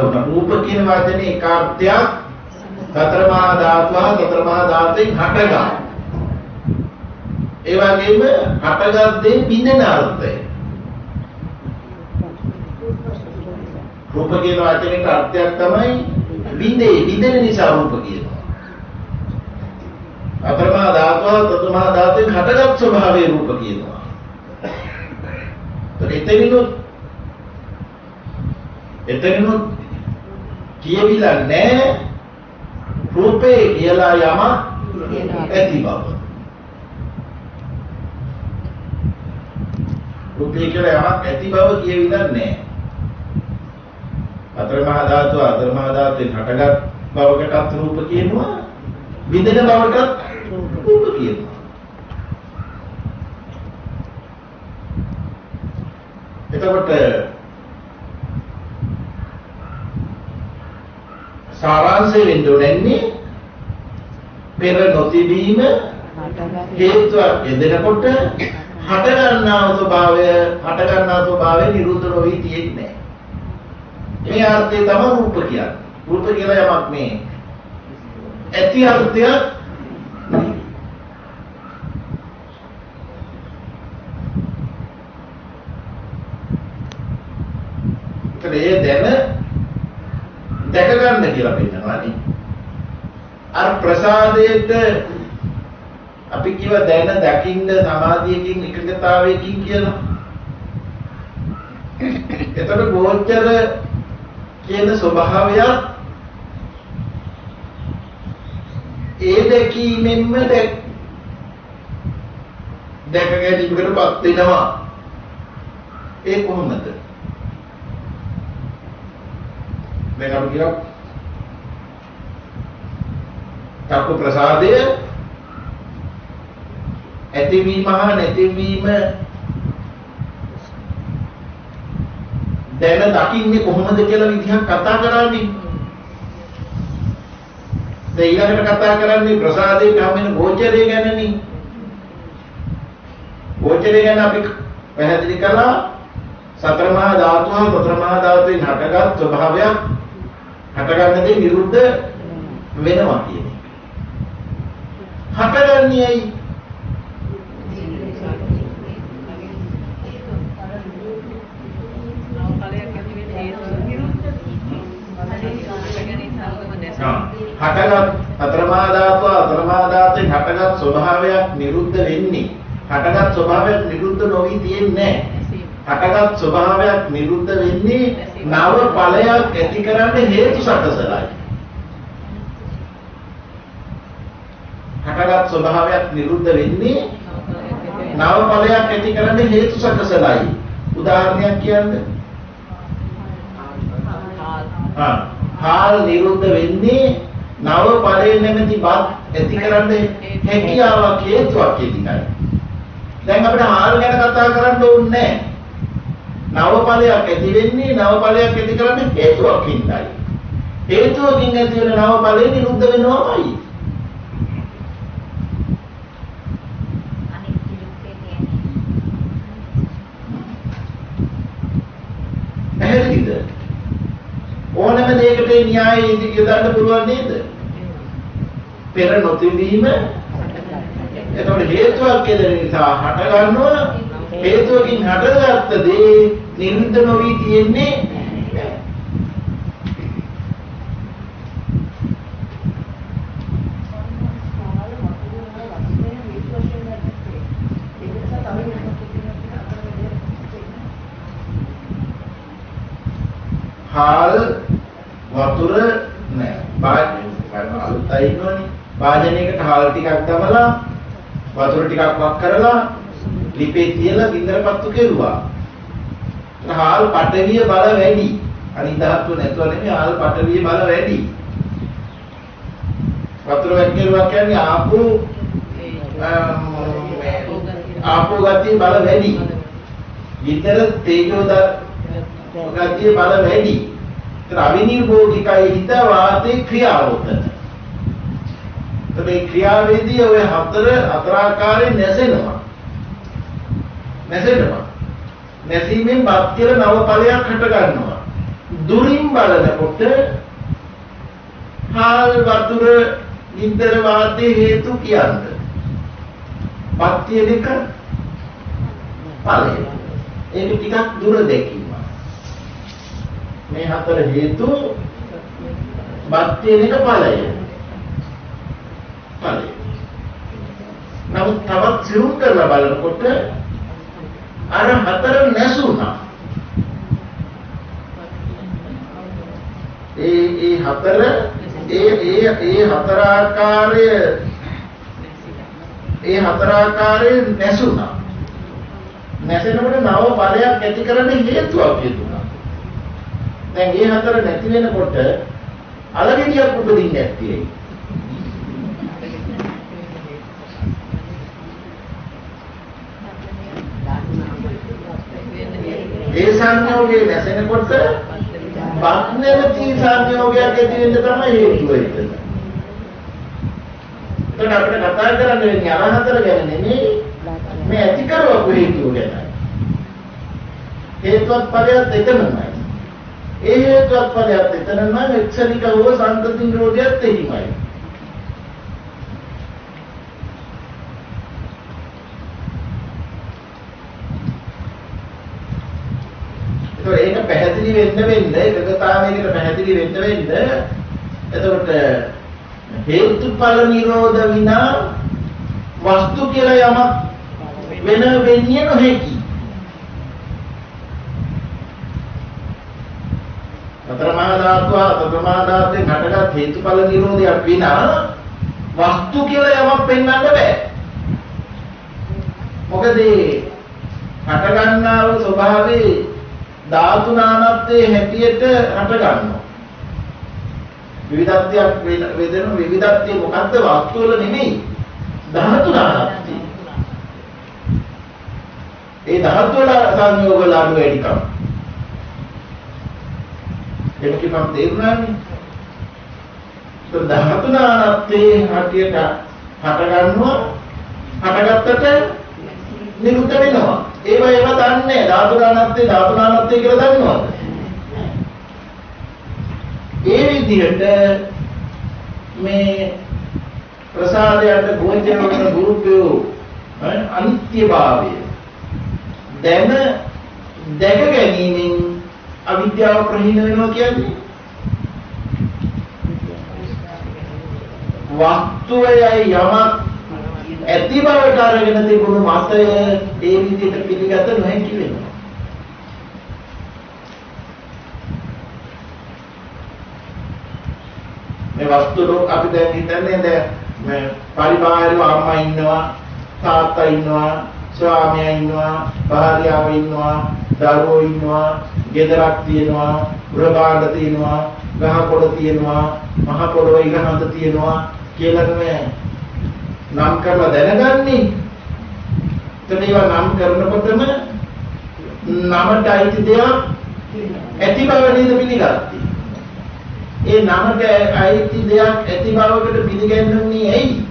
Speaker 1: රූප කියන වචනේ කාර්යයක් සතර මහා ධාතුෙන් හටගත්. ඒ වගේම හටගත් දේ බිඳෙන අර්ථය. රූප කියන වචනේ කාර්යයක් තමයි බිඳෙන නිසා රූප කියනවා. සතර මහා ධාතුෙන් හටගත් ස්වභාවයේ රූප කියනවා. එතනිනුත් කියවිලා නැහැ රූපේ කියලා යමක් ඇති බව. රූපේ කියලා යමක් ඇති බව කියවිලා නැහැ. අතර මහා ධාතුවෙන් හටගත් බවකටත් රූප කියනවා, විඳින බවටත් රූප කියනවා. එතකොට සාරාංශය වෙන්න ඕනේ පෙර නොතිබීම හේතුවක් යෙදෙනකොට හට ගන්නා ස්වභාවය නිරුද්ධ නොවි තියෙන්නේ. මේ අර්ථය තමයි රූප කියන්නේ. රූප කියලා යමක් මේ ඇති අර්ථයක් දැක ගන්න කියලා පෙන්නනවා නේ. අර ප්‍රසාදයට අපි කියව දැන දකින්න සමාධියකින් එකඟතාවයකින් කියලා. එතකොට ගෝචර කියන ස්වභාවය ඒ දැකීමෙන්ම දැක ගැනීමකටපත් වෙනවා. ඒ කොහොමද? දැන් අපි කියමු චක්කු ප්‍රසාදය ඇතිවීම හා නැතිවීම දැන දකින්නේ කොහොමද කියලා විදිහක් කතා කරන්නේ. දැන් ඊළඟට කතා කරන්නේ ප්‍රසාදයේ හැමෙන ගෝචරය ගැනනේ. ගෝචරය ගැන අපි පැහැදිලි කළා. සතර මහා ධාතුවෙන් හටගත් ස්වභාවයක් හටගන්න දේ නිරුද්ධ වෙනවා කියන එක. හටගන්නේ ඇයි? හටගත් සතර මහා ධාතුවෙන් හටගත් ස්වභාවයක් නිරුද්ධ වෙන්නේ. හටගත් ස්වභාවයක් නිරුද්ධ නොවි තියෙන්නේ නැහැ. හටගත් ස්වභාවයක් නිරුද්ධ වෙන්නේ නව ඵලයක් ඇති කරන්න හේතු සකසලයි. හටගත් ස්වභාවයක් නිරුද්ධ වෙන්නේ නව ඵලයක් ඇති කරන්න හේතු සකසලයි. උදාහරණයක් කියන්නේ හාල් නිරුද්ධ වෙන්නේ නව ඵලයේ නැමැති බත් ඇති කරන්න හැකියාවක් හේතුවක් ඇතිකයි. දැන් අපිට හාල් ගැන කතා කරන්න ඕනේ නැහැ. නව ඵලයක් ඇති වෙන්නේ නව ඵලයක් ඇති කරන්න හේතුවක් හින්දායි. හේතුවකින් ඇති වෙන නව ඵලෙ නිරුද්ධ වෙනවාමයි. පැහැදිලිද? ඕනෑම දෙයකට න්‍යාය යොදන්න පුළුවන් නේද? පෙර නොතිබීම එතකොට හේතුවක් කියලා නිසා හට ගන්නවා. හේතුවකින් හටගත්ත දේ නිරුද්ධ නොවි තියෙන්නේ හාල් වතුර නෑ. අලුතයි ඉන්නවනේ. වාදනයකට හාල් ටිකක් දමලා වතුර ටිකක් වක් කරලා ලිපේ තියලා ගින්දර පත්තු කෙරුවා. හාල් පටවිය බල වැඩි. අනිත් ධාතු නැතුව නෙමෙයි හාල් පටවිය බල වැඩි. වතුර වැක්කිරුවා කියන්නේ ආපෝ ගතිය බල වැඩි. ගින්දර තේජෝ ගතිය බල වැඩි. ඒතර අවිනිර්භෝගිකයි හිත වාතේ ක්‍රියාව උතන. මේ ක්‍රියාවේදී ඔය හතර ආකාරයෙන් නැසෙනවා. නැසීමෙන් බත් කියලා නව ඵලයක් හට ගන්නවා. දුරින් බලනකොට හාල් වතුර ඉන්දර වාතයේ හේතු කියන්නේ. පත්‍ය දෙක ඵලය. ඒක ටිකක් දුර දැකීම. මේ හතර හේතු පත්‍ය දෙක ඵලය. නමුත් තවත් සිවුම් කරලා බලනකොට අර හතර නැසුණා. ඒ හතර හතර ආකාරයේ නැසුණා. නැසෙනකොට නව ඵලයක් ඇති කරන්න හේතුවක් හේතුණා. දැන් මේ හතර නැති වෙනකොට අලගෙඩියක් උපදින්නේ නැත්තේ. ඒ සංයෝගයේ නැසෙනකොට බක්නවති සංයෝගයක් ඇති වෙන්න තමයි හේතුව එතන. එතන අපිට කතා කරන්න වෙන්නේ අර හතර ගැන නෙමෙයි මේ ඇති කරවපු හේතුව ගැන. හේතුවත් ඵලයත් එතනමයි. ඒ හේතුවත් ඵලයත් එතනමයි එක්ෂණිකව සංතති නිරෝධයත් එහිමයි. ඒක පැහැදිලි වෙන්න එකගතාවයකට පැහැදිලි වෙන්න එතකොට හේතුඵල නිරෝධ විනා වස්තු කියලා යමක් වෙන්නේ නොහැකි. අතරමහා ධාතුවෙන් හටගත් හේතුඵල නිරෝධයක් විනා වස්තු කියලා යමක් පෙන්වන්න බෑ. මොකද හට ගන්නා වූ ස්වභාවයේ ධාතු නානත්වයේ හැටියට හට ගන්නවා. විවිධත්වයක් වේදෙන විවිධත්වය මොකද්ද වස්තු වල නෙමෙයි ධාතු නානත්වය. ඒ ධාතු වල සංයෝග ලාභ වැඩිකම. ඒක කිව්වම තේරුණානේ. તો ධාතු නානත්වයේ හැටියට හට ගන්නවා හටගත්තට නිරුද්ධ වෙනවා. ඒව දන්නේ ධාතු නානත්වය කියලා දන්නවද? ඒ විදිහට මේ ප්‍රසාදයට ගෝචර වන රූපය අනිත්‍යභාවය දැක ගැනීමෙන් අවිද්‍යාව ප්‍රහීන වෙනවා කියන්නේ වස්තුවේයි යමක් ඇති බවට අරගෙන තිබුණු මතය ඒ විදිහට පිළිගත නොහැකි වෙනවා. මේ වස්තු අපි දැන් හිතන්නේ දැන් පරිබාහිරව අම්මා ඉන්නවා, තාත්තා ඉන්නවා, ස්වාමියා ඉන්නවා, භාර්යාව ඉන්නවා, දරුවෝ ඉන්නවා, ගෙදරක් තියෙනවා, ගෘහභාණ්ඩ තියෙනවා, ගහකොළ තියෙනවා, මහ පොළොවේ ඉරහඳ තියෙනවා කියලා මේ නම් කරලා දැනගන්නේ. එතන ඒවා නම් කරනකොටම නමට අයිති දෙයක් ඇති බව නේද පිළිගත්තේ. ඒ නමට අයිති දෙයක් ඇති බවකට පිළිගන්නේ ඇයි?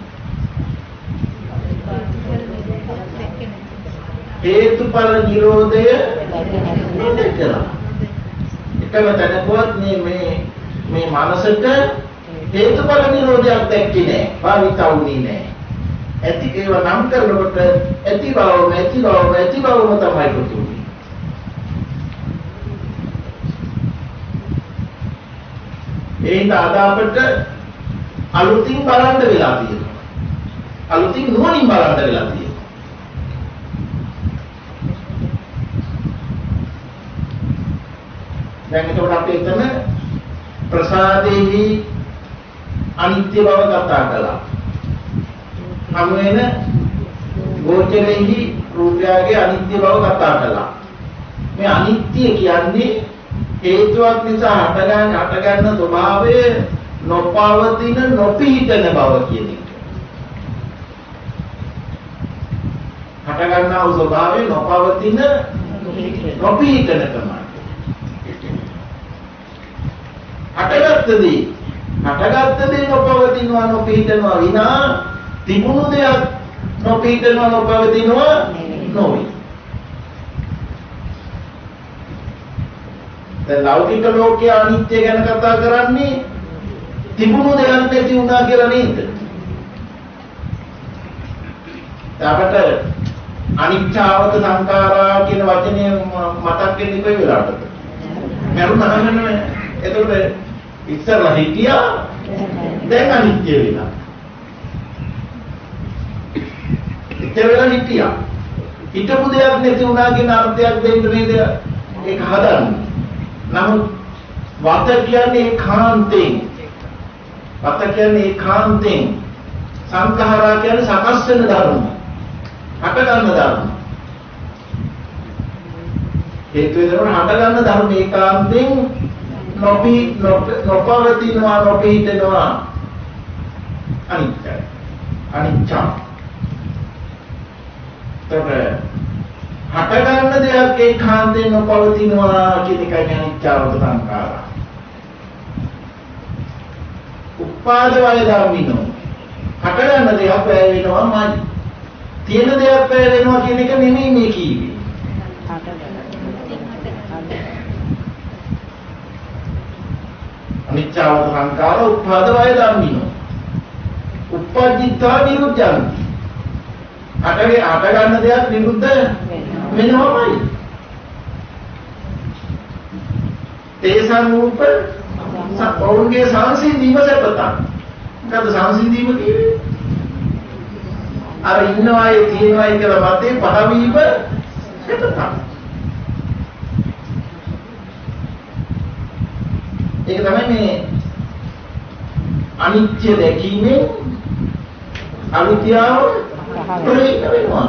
Speaker 1: හේතුඵල නිරෝධය නොදකලා. එකම තැනකවත් මේ මනසට හේතුඵල නිරෝධයක් දැක්කේ නැහැ. භාවිත වුණේ නැහැ. ඇති ඒව නම් කරනකොට ඇති බවම තමයි පුතුනේ. ඒත් අද අපිට අලුතින් බලන්න වෙලා තියෙනවා. අලුතින් නුවණින් බලන්න වෙලා තියෙනවා. දැන් එතකොට අපි එතන ප්‍රසාදේහි අනිත්‍ය බව කතා කළා. හමු වෙන ගෝචරෙහි රූපයගේ අනිත්‍ය බව කතා කළා. මේ අනිත්‍ය කියන්නේ හේතුවක් නිසා හටගන්න ස්වභාවය නොපවතින නොපිහිටන බව කියන එක. හටගන්නා වූ ස්වභාවය නොපවතින නොපිහිටන තමයි. හටගත්ත දේ නොපවතිනවා නොපිහිටනවා විනා තිබුණු දෙයක් නොපිහිටනවා නොපවතිනවා නොවේ. දැන් ලෞකික ලෝකයේ අනිත්‍ය ගැන කතා කරන්නේ තිබුණු දෙයක් නැති වුණා කියලා නේද? අපට අනිච්චාවත සංඛාරා කියන වචනේ මතක් වෙන්නේ කොයි වෙලාවටද? මරුණා නේද? එතකොට ඉස්සරලා හිටියා දැන් අනිත්‍ය වෙලා. ඉතින් වෙලා හිටියා. හිටපු දෙයක් නැති වුණා කියන අර්ථයක් දෙන්න නේද? ඒක හදන්නේ. නමුත් වත කියන්නේ ඒකාන්තයෙන්. වත කියන්නේ ඒකාන්තයෙන්. සංඛාරා කියන්නේ සකස් වෙන ධර්ම. හට ගන්න ධර්ම. හේතු වෙනකොට හට ගන්න ධර්ම ඒකාන්තයෙන් නොපවතිනවා නොපිහිටනවා අනිත්‍යයි. අනිච්චා. තව හට ගන්න දෙයක් ඒකාන්තයෙන් නොපවතිනවා කියන එකයි අනිච්චාවත සංඛාරා. උපාද වය ධම්මිනෝ හට ගන්න දෙයක් වැය වෙනවාමයි. තියෙන දෙයක් වැය වෙනවා කියන එක නෙමෙයි මේ කිව්වේ. අනිච්චාවත සංඛාර උපාද වය ධම්මිනෝ උපජ්ජිතා විරුද්ධං හට ගන්න දෙයක් විරුද්ධ වෙනවමයි. තේසං රූප ඔවුන්ගේ සංසිඳීම සැපතක්. මොකද සංසිඳීම කියන්නේ? අර ඉන්නවා ඒ තියෙනවා කියලා මතේ පහවීම සැපතක්. ඒක තමයි මේ අනිත්‍ය දැකීමෙන් අවිද්‍යාව ප්‍රහීන වෙනවා.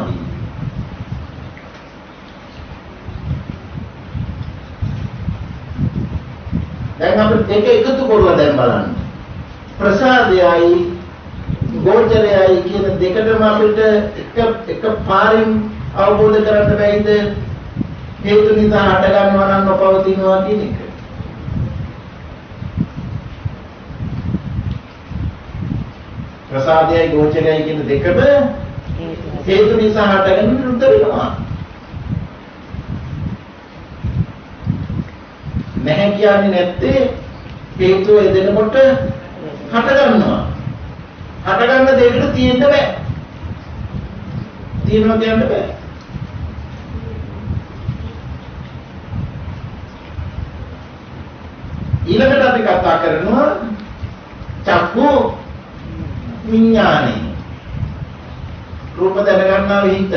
Speaker 1: දැන් අපි දෙක එකතු කරලා දැන් බලන්න. ප්‍රසාදයයි ගෝචරයයි කියන දෙකම අපිට එක පාරින් අවබෝධ කරගන්න බැයිද? හේතු නිසා හට ගන්නවා නම් නොපවතිනවා කියන එක. ප්‍රසාදයයි ගෝචරයයි කියන දෙකම හේතු නිසා හටගෙන නිරුද්ධ වෙනවා. නැහැ කියන්නේ නැත්තේ හේතුව එදෙනකොට හට ගන්නවා. හට ගන්න දෙයකට තියෙන්න බෑ. තියෙනවා කියන්න බෑ. ඊළඟට අපි කතා කරනවා චක්කු විඥානේ. රූප දැනගන්නා විහිිත.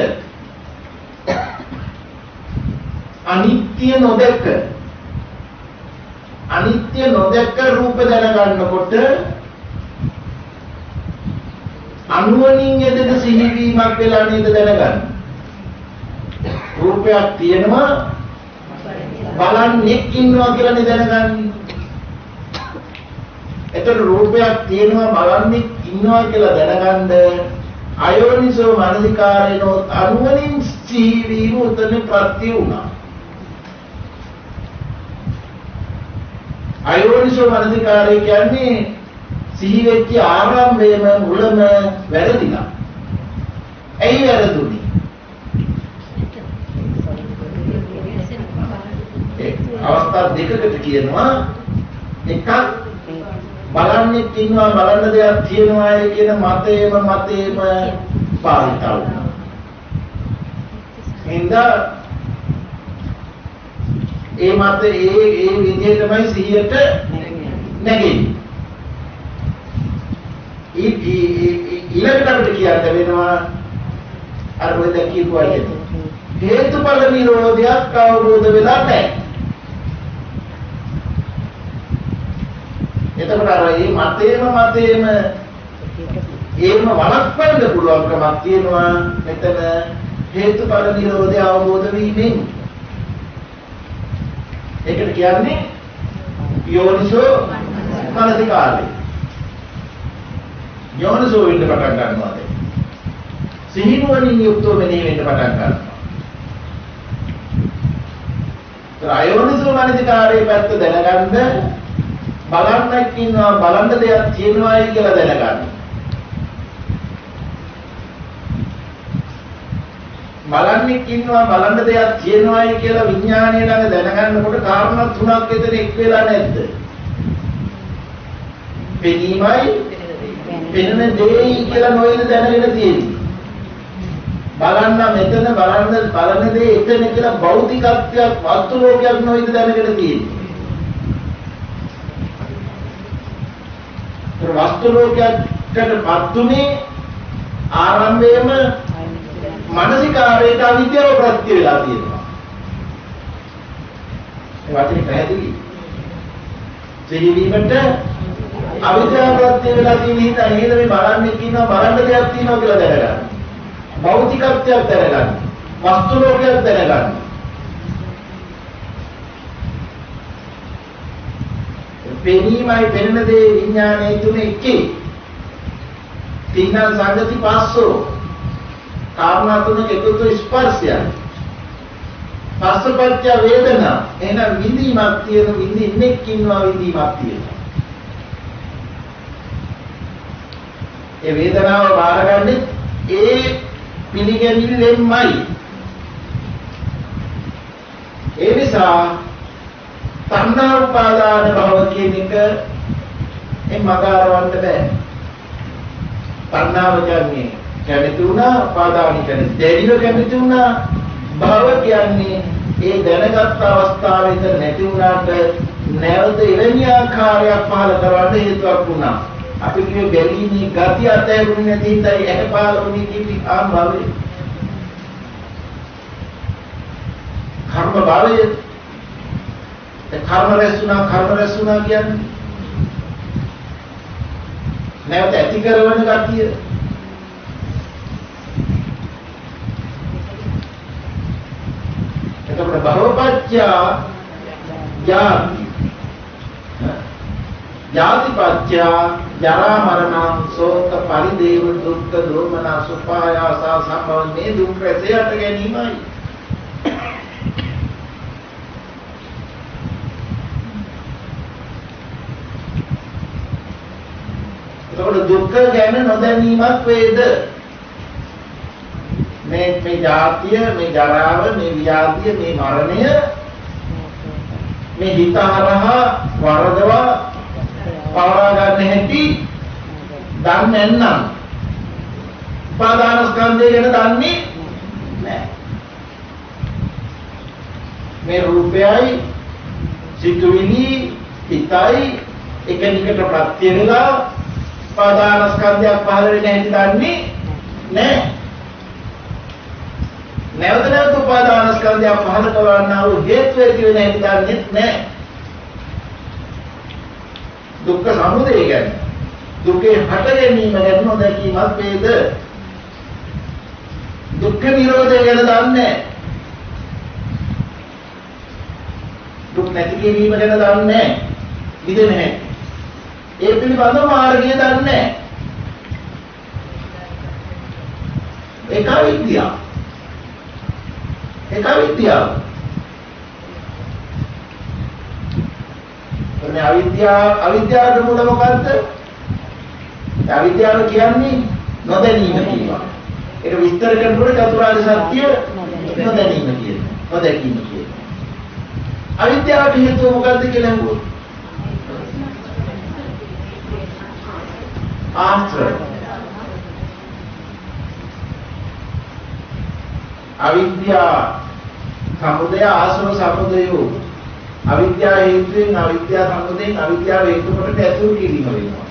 Speaker 1: අනිත්‍ය නොදැක්ක රූප දැනගන්නකොට අනුවණින් යෙදෙන සිහිවීමක් වෙලා නේද දැනගන්නේ. රූපයක් තියෙනවා බලන්නේ ඉන්නවා කියලා නේද දැනගන්නේ. එතකොට රූපයක් තියෙනවා බලන්නේ ඉන්නවා කියලා දැනගන්න අයෝනිසෝ මනසිකාරේනෝ අනුවණින් සිහිවීම උතන ප්‍රත්‍ය වුණා. අයෝනිසෝ මනසිකාරය කියන්නේ සිහි වෙච්ච ආරම්භයේම මුලම වැරදිලා. ඇයි වැරදුනේ? අවස්ථා දෙකකට කියනවා. එකක් බලන්නේ ඉන්නවා බලන්න දෙයක් තියෙනවා කියන මතේම පාවිච්චි වුණා. එහෙනම් ඒ මත ඒ විදිය තමයි සිහියට නැගෙන්නේ. ඊළඟට අපිට කියන්න වෙනවා අර ඔය දැන් කියපුවා හේතුඵල නිරෝධයක් අවබෝධ වෙලා නැහැ. එතකොට අර මේ මතේම ඒම වළක්වන්න පුළුවන්කමක් තියෙනවා මෙතන හේතුඵල නිරෝධය අවබෝධ වීමෙන්. ඒකට කියන්නේ යෝනිසෝ මනසිකාරය. යෝනිසෝ වෙන්න පටන් ගන්නවා දැන්. සිහිනුවණින් යුක්තව මෙනෙහි වෙන්න පටන් ගන්නවා. අයෝනිසෝ මනසිකාරයේ පැත්ත දැනගන්න බලන්නක් ඉන්නවා බලන්න දෙයක් තියෙනවායි කියලා දැනගන්න. බලන්නේ ඉන්නවා බලන්න දෙයක් තියෙනවායි කියලා විඥානය ළඟ දැනගන්නකොට කාරණා තුනක් එතන එක් වෙලා නැද්ද? පෙනීමයි පෙනෙන දෙයි කියලා නොවේද දැනගෙන තියෙන්නේ. බලන්න මෙතන බලන දේ එතන කියලා භෞතිකත්වයක් වස්තු ලෝකයක් නොවේද දැනගෙන තියෙන්නේ. ඒ වස්තු ලෝකයකටපත් උනේ ආරම්භයේම මානසිකාරයට අවිද්‍යාව ප්‍රත්‍ය වෙලා තියෙනවා. ඒ වචනේ පැහැදිලි. සිහිවීමට අවිද්‍යාව ප්‍රත්‍ය වෙලා තියෙන හිත නේද මේ බලන්නේ කියනවා බලන්න දෙයක් තියෙනවා කියලා දැනගන්න. භෞතිකත්වයක් දැනගන්න. වස්තු ලෝකයක් දැනගන්න. පෙනීමයි පෙනෙන දේ විඥානයේ තුන එකේ. තින්න සංගති පස්සෝ කාරණා තුනක එකතු ස්පර්ශය. පස්සපච්ච වේදනා. එහෙනම් විඳීමක් තියෙන විඳින්නෙක් ඉන්නවා විඳීමක් තියෙනවා. ඒ වේදනාව බාරගන්නේ ඒ පිළිගැනීමෙන්මයි. ඒ නිසා තණ්හා උපාදාන භව කියන එක මගාරවන්න බෑ. තණ්හාව කියන්නේ කැමති වුණා, උපාදාන කියන්නේ දැඩිව කැමති වුණා, භව කියන්නේ ඒ දැනගත් අවස්ථාවේ නැති වුණාට නැවත එවැනි ආකාරයක් පහළ කරවන්න හේතුවක් වුණා. අපි කියේ බැලීමේ ගති අතහැරුනේ නැති හිතයි ඇහැ පාලුනේ කිවි ආභවය. කර්ම භවය. ඒ කර්ම රැස්ුණා කියන්නේ නැවත ඇති කරවන ගතිය. එතකොට භවපච්චය ජාති ජාතිපච්චය ජරා මරණ ශෝක පරිදේව දුක්ඛ දෝමන සුපායාස සම්භව මේ දුක් රැසයට ගැනීමයි. එතකොට දුක්ඛ ගැන නොදැනීමක් වේද? මේ ජාතිය, මේ ජරාව, මේ ව්‍යාධිය, මේ මරණය මේ හිත හරහා වරදවා පවරා ගන්න හැටි දන්නේ නැත්නම් උපාදාන ස්කන්ධය ගැන දන්නේ නැහැ. මේ රූපයයි සිතුවිලි හිතයි එකිනෙකට ප්‍රත්‍ය වෙලා උපාදාන ස්කන්ධයක් පහළ වෙන හැටි දන්නේ නැහැ. නැවත නැවත උපාදාන ස්කන්ධය පහළ කරවන්නා වූ හේතු ඇති වෙන හැටි දන්නේ නැහැ. දුක්ඛ සමුදය ගැන දුකේ හට ගැනීම ගැන නොදැකීමක් වේද? දුක්ඛ නිරෝධය ගැන දන්නේ නැහැ. දුක් නැති කිරීම ගැන දන්නේ නැහැ. විදෙන්නේ නැහැ. ඒ පිළිබඳව මාර්ගය දන්නේ නැහැ. ඒක විද්‍යාව. මේ අවිද්‍යාවට මුල මොකද්ද? අවිද්‍යාව කියන්නේ නොදැනීම කියනවා. ඒක විස්තර කරනකොට චතුරාර්ය සත්‍ය නොදැනීම කියනවා. නොදැකීම කියනවා. අවිද්‍යාවට හේතුව මොකද්ද කියලා අහුවොත් ආශ්‍රය. අවිද්‍යාව සමුදය ආශ්‍රව සමුදයෝ අවිද්‍යාව හේතුවෙන් අවිද්‍යාව සමුදයෙන් අවිද්‍යාව හේතු කොට ඇසුරු කිරීම වෙනවා.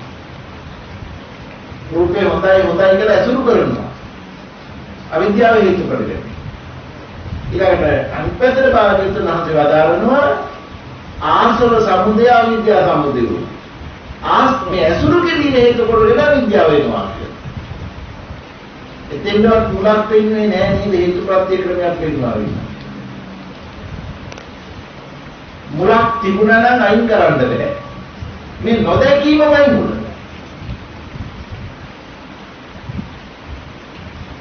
Speaker 1: රූපේ හොඳයි කියලා ඇසුරු කරනවා. අවිද්‍යාව හේතු කරගෙන. ඊළඟට අනිත් පැත්තට බාරගත්ත නැහසේ වදාරනවා ආශ්‍රව සමුදය අවිද්‍යාව සමුදයෝ. මේ ඇසුරු කිරීම හේතු කරගෙන අවිද්‍යාව වෙනවා කියලා. එතෙන්වත් මුලක් වෙන්නේ නැහැ නේද? හේතුප්‍රත්‍ය ක්‍රමයක් වෙනවා වෙනවා. මුලක් තිබුණා නම් අයින් කරන්න බෑ. මේ නොදැකීමමයි මුල.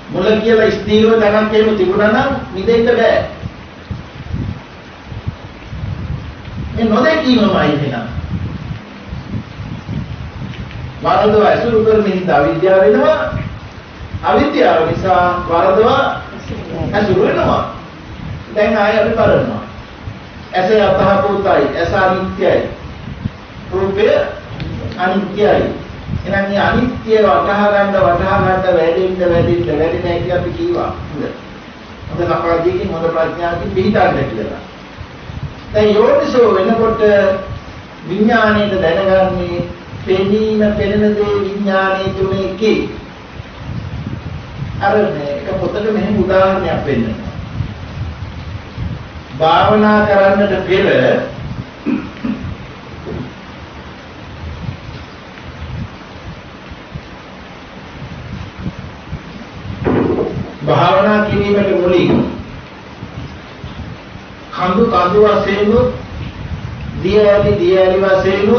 Speaker 1: මුල කියලා ස්ථීරව දැනක් එහෙම තිබුණා නම් නිදෙන්න බෑ. මේ නොදැකීමමයි වෙනවා. වරදව ඇසුරු කරන හිත අවිද්‍යාව වෙනවා. අවිද්‍යාව නිසා වරදව ඇසුරු වෙනවා. දැන් ආයෙ අපි බලනවා. ඇස යථාභූතයි, ඇස අනිත්‍යයි. රූපය අනිත්‍යයි. එහෙනම් මේ අනිත්‍ය වටහා ගන්න වැඩි නැහැ අපි කීවා. හොඳ සමාධියකින් හොඳ ප්‍රඥාවකින් පිළිගන්න කියලා. දැන් යෝනිසෝ වෙනකොට විඥාණයට දැනගන්නේ පෙනීම පෙනෙන දේ විඥාණය තුනේ කී. අර මේක පොතක මෙහෙම උදාහරණයක් වෙන්නවා. භාවනා කරන්නට පෙර භාවනා කිරීමට මුලින් කඳු වශයෙන් දියැලි වශයෙන්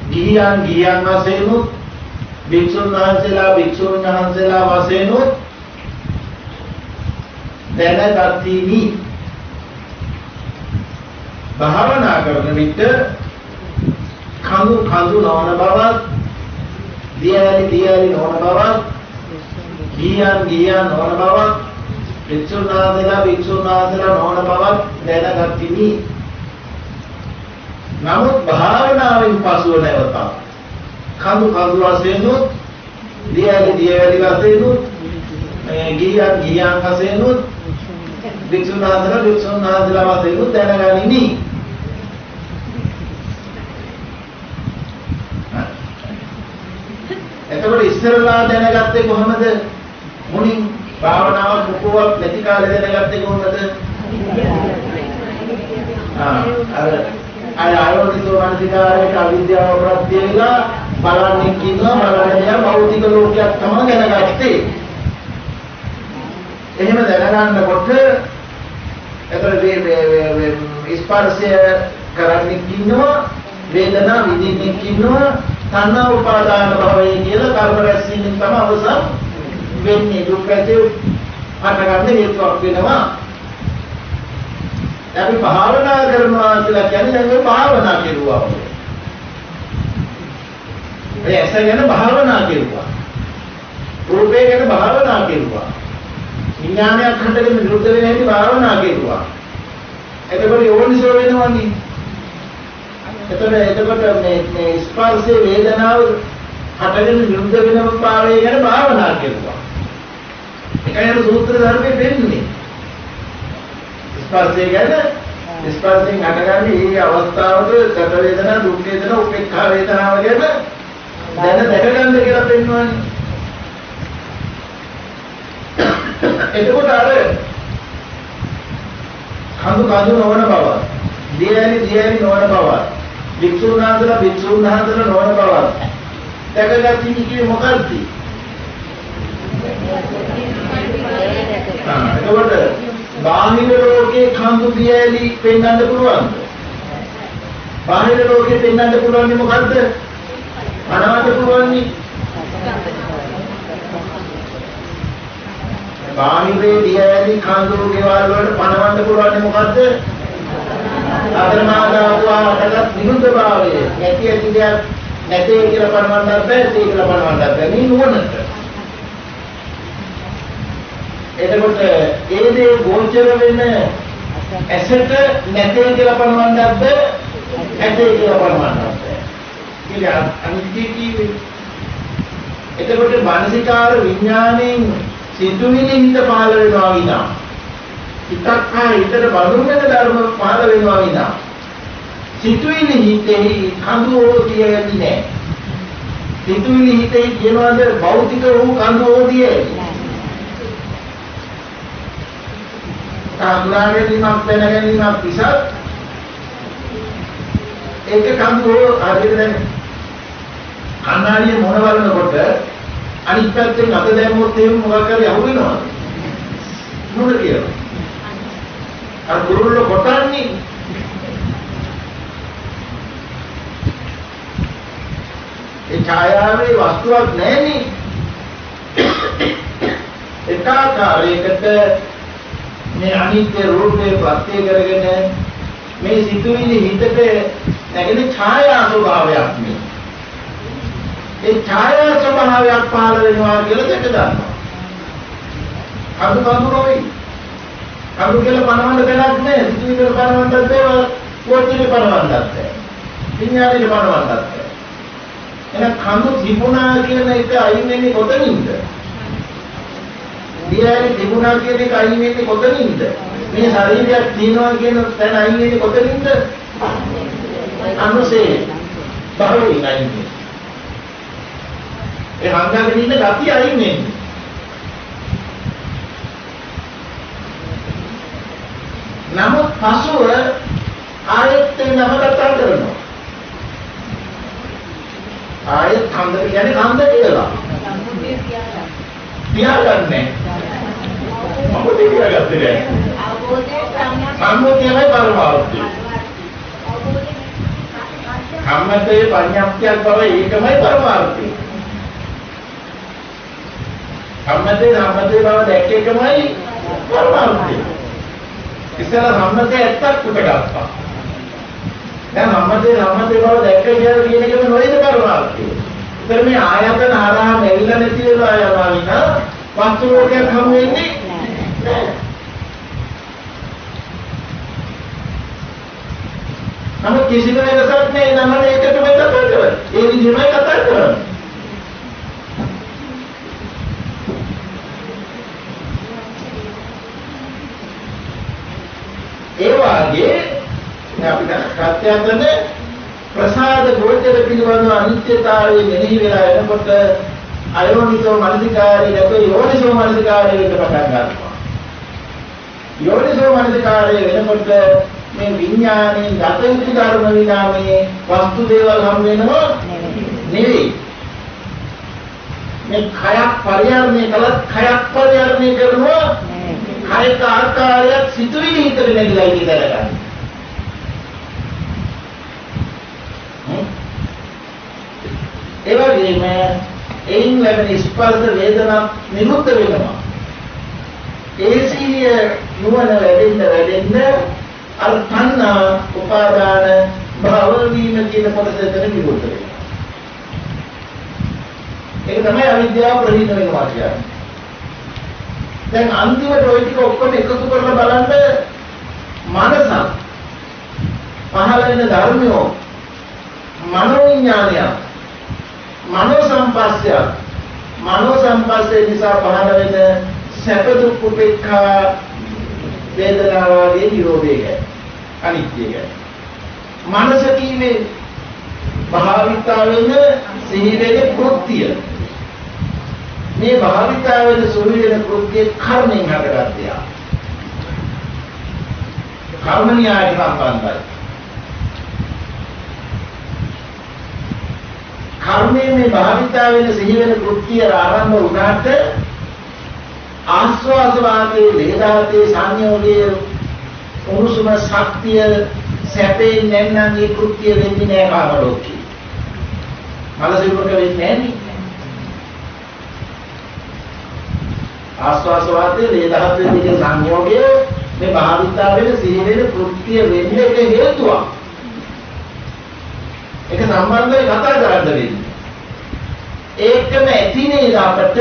Speaker 1: ගිහියන් වශයෙන් භික්ෂුන් වහන්සේලා වශයෙන් දැනගතිමි. භාවනා කරන විට කඳු නොවන බවත් දියැලි නොවන බවත් ගිහියන් නොවන බවත් භික්ෂුන් වහන්සේලා නොවන බවත් දැනගතිමි. නමුත් භාවනාවෙන් පසුව නැවත කඳු වශයෙන් දියැලි වශයෙන් ගිහියන් වශයෙන් භික්ෂුන් වහන්සේලා වශයෙන් දැනගනිමි. එතකොට ඉස්සරලා දැනගත්තේ කොහොමද? මුලින් භාවනාවක් මුකුවක් නැති කාලේ දැනගත්තේ කොහොමද? අර ආයෝනිසෝ මනසිකාරයට අවිද්‍යාව ප්‍රත්‍ය වෙලා බලන්නේ බලන්නේ භෞතික ලෝකයක් තමයි දැනගත්තේ. එහෙම දැනගන්නකොට එතකොට මේ ස්පර්ශය කරන්නේ ඉන්නවා, වේදනා විඳින්නේ ඉන්නවා, තණ්හා උපාදාන භවය කියලා කර්ම රැස්වීමෙන් තමයි අවසන් වෙන්නේ. දුක් ඇති හටගන්න හේතුවක් වෙනවා. අපි භාවනා කරනවා කියලා කියන්නේ මේ භාවනා කෙරුවා වගේ. ඒ ඇස ගැන භාවනා කෙරුවා. රූපය ගැන භාවනා කෙරුවා. විඥානයක් හටගෙන නිරුද්ධ වෙන හැටි භාවනා කෙරුවා. එතකොට යෝනිසෝ වෙනවනේ. එතකොට මේ ස්පර්ශේ වේදනාව හටගෙන නිරුද්ධ වෙන භාවය ගැන භාවනා කෙරුවා. ඒකයි සූත්‍ර ධර්මයේ වෙන්නේ. ස්පර්ශයෙන් හටගන්නේ මේ අවස්ථාවට සැප වේදනා, දුක් වේදනා, උපේක්ඛා වේදනාව ගැන දැක ගන්න කියලා පෙන්වන්නේ. එතකොට අර කඳු නොවන බව, දියැලි නොවන බව, භික්ෂුන් වහන්සේලා නොවන බව දැකගත්තී කියේ මොකක්ද? එතකොට බාහිර ලෝකේ කඳු දියැලි පෙන්වන්න පුළුවන්ද? බාහිර ලෝකේ පෙන්වන්න පුළුවන් මොකද්ද? අනවද පුළුවන්නේ? බාහිරේ දියැලි කඳු ගෙවල් වලට පනවන්න පුළුවන් මොකද්ද? අතරමාදාවකට විරුද්ධ භාවය. ඇති දෙයක් නැtei කියලා පනවන්නත් බෑ, තේ කියලා පනවන්නත් බෑ. මේ නුවණට. එතකොට ඒ දේ ගෝචර වෙන ඇසට නැtei කියලා පනවන්නත් බෑ, ඇtei කියලා පනවන්නත් බෑ. ඒක අනිත්‍ය කිව්වේ. එතකොට මානසිකාර විඥාණයෙන් සිතුවිලි හිත පහළ වෙනවා විනා හිතක් හා හිතට බඳුන් වෙන ධර්ම පහළ වෙනවා විනා සිතුවිලි හිතේ කඳු ඕදියේදී නෑ. සිතුවිලි හිතේ කියනවාද භෞතික වූ කඳු ඕදියේ අඳුරාගෙන ඉන්නක් දැනගැනීමක් පිසත් ඒක කඳු ආදියට දැන් කන්නාඩිය මොන වලනකොට අනිත් පැත්තෙන් අත දැම්මොත් එහෙම මොකක් හරි අහු වෙනවද? මොකද කියලා? අර කුරුල්ල කොටන්නේ ඒ ඡායාවේ වස්තුවක් නැහැනේ. එකාකාරයකට මේ අනිත්‍ය රූපේ ප්‍රත්‍ය කරගෙන මේ සිතුවිලි හිතට නැගෙන ඡායා ස්වභාවයක් නේ. ඒ ඡායා ස්වභාවයක් පහළ වෙනවා කියලා දැක ගන්නවා. කඳු නොවේ. කඳු කියලා පණවන්න දෙයක් නෑ. සිතුවිලි පණවන්නත් බෑ. කෝටිලි පණවන්නත් බෑ. විඥානෙට පණවන්නත් බෑ. එහෙනම් කඳු තිබුණා කියන එක අයින් වෙන්නේ කොතනින්ද? දියරි තිබුණා කියන එක අයින් වෙන්නේ කොතනින්ද? මේ ශරීරයක් තියෙනවා කියන තැන අයින් වෙන්නේ කොතනින්ද? අනුසේ බාහිරින් අයින් වෙන්නේ. ඒ හංගගෙන ඉන්න ගතිය අයින් වෙන්නේ. නමුත් පසුව ආයෙත් නම කතා කරනවා. ආයෙත් කන්ද කියන්නේ කන්ද කියලා. තියාගන්නේ. මොකද තියාගත්තේ නැහැ. සම්මුතියයි පරමාර්ථය. කම්මතේ පඤ්ඤාප්තියක් බව ඒකමයි පරමාර්ථය. කම්මතේ සම්මතේ බව දැක්ක එකමයි පරමාර්ථය. ඉස්සෙල්ලා සම්මතේ ඇත්තක් උට ගත්තා. දැන් සම්මතේ බව දැක්ක කියලා කියන එකම නොවේද පරමාර්ථය. ඉතින් මේ ආයතන හරහා මෙල්ල නැති වෙලා යනවා විනා වස්තු ලෝකයක් හමු වෙන්නේ නැහැ. නමුත් කිසිම වෙනසක් නැහැ. නමන එකටම කතා කරන්නේ. ඒ විදිහමයි කතා කරන්නේ. ඒ වාගේ අපිට සත්‍යයන්තන ප්‍රසාද ගෝචර පිළිබඳව අනිත්‍යතාවය මෙනෙහි වෙලා එනකොට අයෝනිසෝ මනසිකාරය නැත්නම් යෝනිසෝ මනසිකාරය වෙන්න පටන් ගන්නවා. යෝනිසෝ මනසිකාරය වෙනකොට මේ විඥානයේ ගත යුතු ධර්ම විනා මේ වස්තු දේවල් හම් වෙනවා නෙවෙයි. මේ khයක් පරිහරණය කළත් khයක් පරිහරණය කරනවා khයක ආකාරයක් සිතුවිලි හිතට නැగిලා ඉඳලා ගන්න. ඒ වගේම එයින් ලැබෙන ස්පර්ශ වේදනා නිරුද්ධ වෙනවා. ඒසිය නුවණ වැඩෙන්න අර තණ්හා උපාදාන භව වීම කියන කොටස දෙක නිරුද්ධ වෙනවා. ඒක තමයි අවිද්‍යාව ප්‍රහීන වෙනවා කියන්නේ. දැන් අන්තිමට ওই ටික ඔක්කොම එකතු කරලා බලන්න මනස පහළ වෙන ධර්මයෝ මනෝ විඥානය මනෝ සංපස්සේ නිසා පහළ වෙන සැප දුක් උපේක්ඛා වේදනාවගේ නිරෝධය ගැන අනිත්‍ය ගැන මනස කීවේ භාවිතා වෙන සිහි වෙන කෘත්‍ය මේ භාවිතා වෙන සුළු වෙන කෘත්‍ය කර්මෙන් හටගත්තා කර්ම න්‍යාය සම්බන්ධයි කර්මයේ මේ භාවිතා වෙන සිහි වෙන කෘත්‍ය ආරම්භ වුණාට ආස්වාද වාදයේ වේදාතේ සංයෝගයේ උරුසුම ශක්තිය සැපේ නැත්නම් ඒ කෘත්‍ය වෙන්නේ නැහැ කාම ලෝකේ. මනසිකුට වෙන්නේ නැහැ. ආස්වාද වාදයේ වේදාතේ දෙක සංයෝගයේ මේ භාවිතා වෙන සිහි වෙන කෘත්‍ය වෙන්නේ එක හේතුවක්. ඒක සම්බන්ධව කතා කරන්න වෙන්නේ. ඒකම ඇති නේද අපට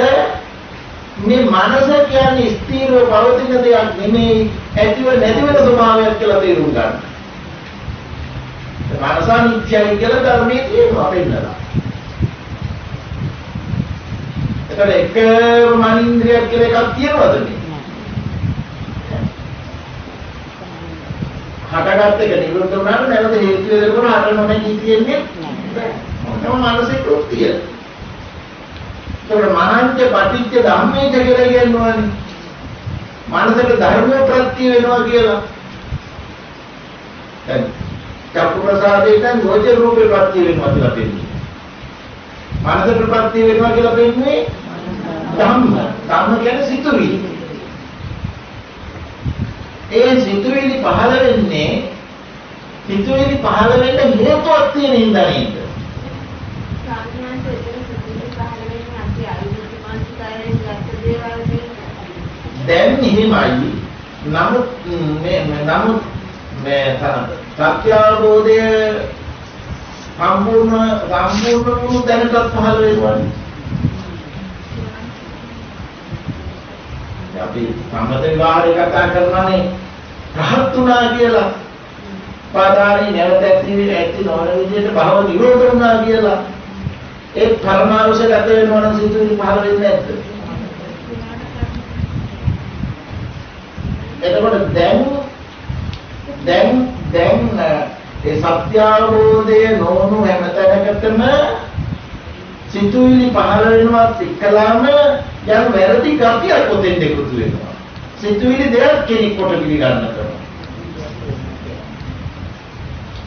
Speaker 1: මේ මනස කියන්නේ ස්ථිරව පවතින දෙයක් නෙමෙයි ඇතිව නැති වෙන ස්වභාවයක් කියලා තේරුම් ගන්න. මනස නිත්‍යයි කියලා ධර්මයේ තියෙනවා පෙන්නලා. ඒතර එකම මනින්ද්‍රියක් කියලා එකක් තියෙනවද මේ? හටගත් එක නිරුද්ධ වුණාම නැවත හේතු වෙනකොට හට නොනැගී තියෙන්නේ නැහැ. මොකද මනසේ කෘත්‍යය. ඒකට මනංච පටිච්ච ධම්මේච කියලා කියනවානේ. මනසට ධර්ම ප්‍රත්‍ය වෙනවා කියලා. දැන් චක්කු ප්‍රසාදයෙන් ගෝචර රූපේ ප්‍රත්‍ය වෙනවා කියලා පෙන්නන්නේ. මනසට ප්‍රත්‍ය වෙනවා කියලා පෙන්නන්නේ ධම්ම. ධම්ම කියන්නේ සිතුවිලි. ඒ සිතුවිලි පහළ වෙන්න හේතුවක් තියෙන හින්දා නේද? දැන් එහෙමයි. නමුත් මේ සත්‍ය අවබෝධය සම්පූර්ණ දැනටත් පහළ වෙනවා. අපි සම්මත විවාහය කතා කරනවානේ රහත් වුණා කියලා. පාදාරි නැවත ඇති නොවන විදිහට භව නිරෝධ වුණා කියලා. ඒ පරමාර්ථ ගත වෙනවා නම් සිතුවිලි පහළ වෙන්නේ නැද්ද? එතකොට දැන් ඒ සත්‍ය අවබෝධය නොවුණු හැමතැනකටම සිතුවිලි පහළ වෙනවත් එක්කලාම යම් වැරදි ගතියක් පොතෙන් දෙකුතු වෙනවා. සිතුවිලි දෙයක් කෙනෙක් කොට පිළිගන්න කරනවා.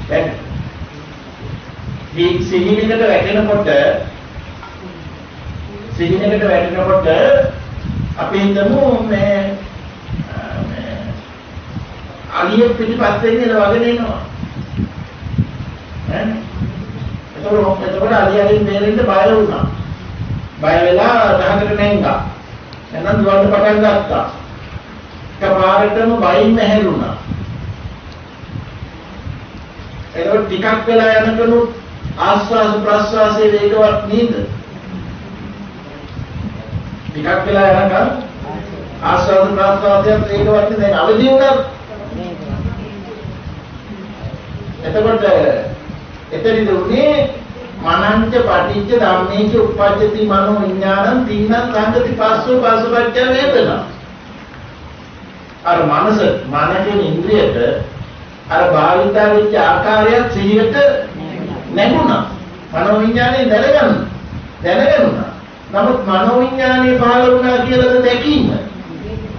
Speaker 1: දැන් මේ සිහිනකට වැටෙනකොට අපි හිතමු මේ අලියෙක් පිටිපස්සෙන් එළවගෙන එනවා. එතකොට අලියගෙන් බේරෙන්න බය වුණා. බය වෙලා ගහකට නැංගා. එහෙනම් දුවන්න පටන් ගත්තා. එකපාරටම බයින් හැරුණා. එතකොට ටිකක් වෙලා යනකනුත් ආස්වාද ප්‍රස්වාසයේ වේගවත් නේද? ටිකක් වෙලා යනකම් ආස්වාද ප්‍රස්වාසයේ වේගවත් දැන් අවදි වුණා. එතකොට එතනදී උනේ මනංච පටිච්ච ධම්මේච උප්පජ්ජති මනෝ විඥානං තින්නං සංගති පස්සෝ පස්සපච්ච වේදනා. අර මනසේ ඉන්ද්‍රියට අර භාවිතා වෙච්ච ආකාරයක් සිහියට නැගුණා. මනෝ විඥානේ දැනගන්නවා. නමුත් මනෝ විඥානේ පහළ වුණා කියලාද දැකීම?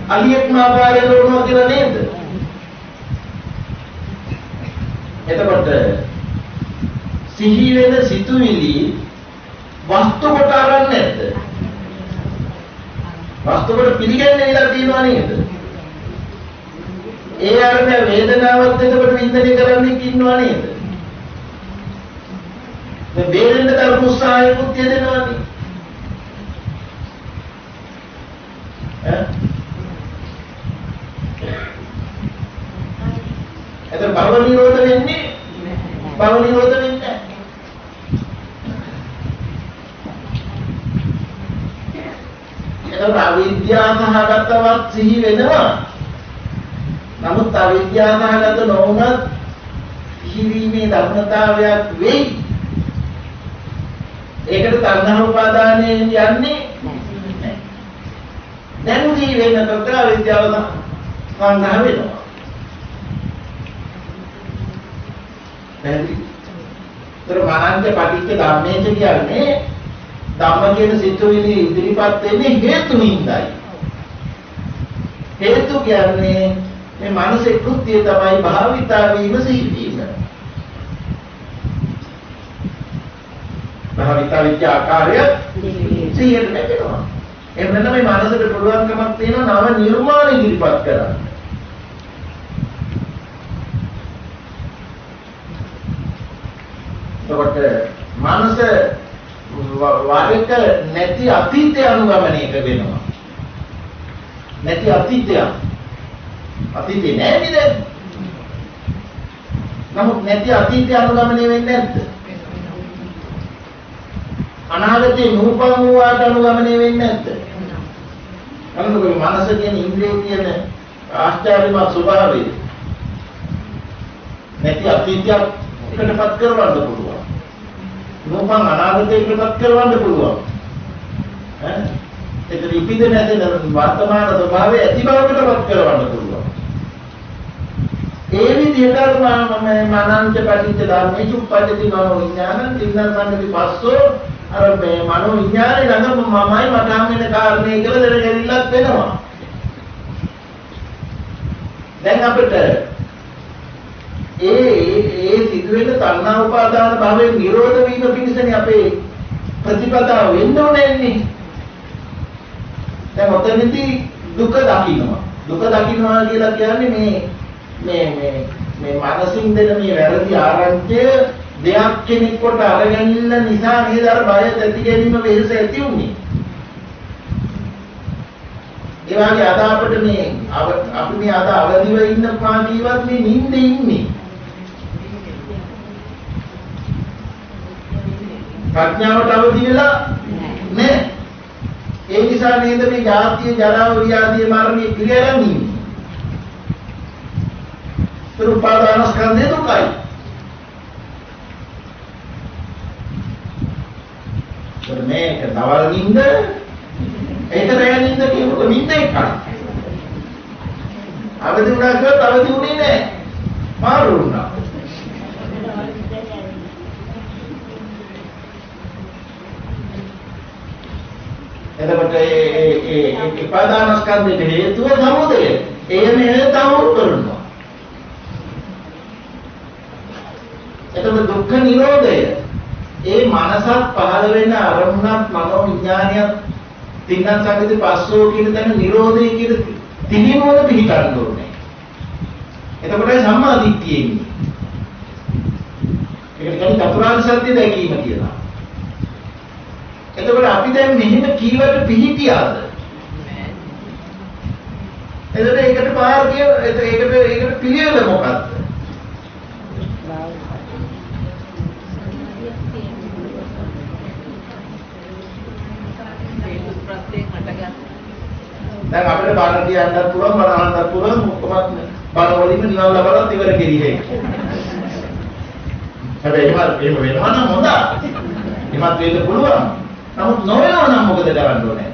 Speaker 1: අලියෙක් මාපාරේ ලෝණුවා කියලා නේද? එතකොට සිහි වෙන සිතුවිලි වස්තු කොට අරන් නැද්ද? වස්තු කොට පිළිගන්නේලා තියෙනවා නේද? ඒ අරගෙන වේදනාවත් එතකොට විඳිනේ කරන්නේ ඉන්නවා නේද? මේ බේරෙන්න කරපු උත්සාහයකුත් දෙනවනේ. එතකොට භව නිරෝධ වෙන්නේ නැහැ. එතකොට අවිද්‍යාවහගතවත් සිහි වෙනවා. නමුත් අවිද්‍යාවහගත නොවුනත් සිහිවීමේ ධර්මතාවයක් වෙයි. ඒකට තණ්හා උපාදානයෙන් යන්නේ නැහැ. දැන් සිහි වෙනකොට අවිද්‍යාව තණ්හා වෙනවා. ඒතර මනංච පටිච්ච ධම්මේච කියන්නේ ධම්ම කියන සිතුවිලි ඉදිරිපත් වෙන්නේ හේතු හින්දායි. හේතු කියන්නේ මේ මානසික කෘත්‍යය තමයි භාවිතා වීම සිහිවීම. භාවිතා විච ආකාරය සිහියට නැගෙනවා. එහෙම නැත්නම් මේ මානසික පුළුවන්කමක් තියෙනවා නව නිර්මාණ ඉදිරිපත් කරන්න. එතකොට මනස වාරික නැති අතීතය අනුගමනය වෙනවා. නැති අතීතය නෑ නේද? නමුත් නැති අතීතය අනුගමනය වෙන්නේ නැද්ද? අනාගතේ නූපන් වූාට අනුගමනය වෙන්නේ නැද්ද? අනුගමනය මනස කියන ඉන්ද්‍රිය කියන ආශ්චර්යමත් ස්වභාවය නැති අතීතයක් එකටපත් කරවන්න පුළුවන්. නූපන් අනාගතයකටපත් කරවන්න පුළුවන්. ඒක ඉපිද නැති වර්තමාන ස්වභාවය ඇති බවකටපත් කරවන්න පුළුවන්. ඒ විදිහට මනංච පටිච්ච ධම්මේච උප්පජ්ජති මනෝ විඥානං තින්නං සංගති පස්සෝ අර මේ මනෝ විඥානේ ළඟ මමයි මට හම් වෙන කාරණේ කියලා දැනගැනිල්ලක් වෙනවා. දැන් අපිට ඒ සිදුවෙන තණ්හා උපාදාන භාවයෙන් නිරෝධ වීම පිණිසනේ අපේ ප්‍රතිපදාව වෙන්න ඕනේ. දැන් ඔතනදී දුක දකින්නවා. දුක දකින්නවා කියලා කියන්නේ මේ මානසින් දෙන මේ වැරදි ආරංචිය දෙයක් කෙනෙක් කොට අරගැනින්න නිසා නේද අර බය ඇති ගැනීම වෙහස ඇති උනේ. ඒ වගේ අද අපිට අපි මේ අද අවදිව ඉන්න පාටිවත් මේ නිින්දේ ඉන්නේ. ප්‍රඥාවට අවදි වෙලා නැහැ. ඒ නිසා නේද මේ ජාතිය ජරාව ව්‍යාධිය මරණය පිළිගන්නේ. උපාදානස්කන්ධය දුකයි. මේක දවල් නිින්ද ඒක රැය නිින්ද කියනකොට නිින්ද එකයි. අවදි වුණා කියවත් අවදි වුණේ නැහැ. මාරු වුණා. එතකොට ඒ උපාදානස්කන්ධයට හේතුව සමුදය. එහෙම තවුරු කරනවා. එතකොට දුක්ඛ නිරෝධය ඒ මනසත් පහළ වෙන අරමුණත් මනෝ විඥානියත් තින්නත් සංගති පස්සෝ කියන තැන නිරෝධය කියන තිනිනවල පිළිගන්න ඕනේ. එතකොටයි සම්මා දිට්ඨිය එන්නේ. ඒකට කියන්නේ චතුරාර්ය සත්‍ය දැකීම කියලා. එතකොට අපි දැන් මෙහෙම කීවට පිළිහිටියාද? එතකොට ඒකට මාර්ගය ඒකට පිළිවෙල මොකක්ද? දැන් අපිට බාර කියන්නත් පුළුවන් බාර අහන්නත් පුළුවන් මොකක්වත් බාර වලින්ම නිවන් ලබනත් ඉවර කෙරිහේ. හැබැයි එහෙම වෙනවා නම් හොඳයි. එහෙමත් වෙන්න පුළුවන්. නමුත් නොවෙනවා නම් මොකද කරන්න ඕනේ?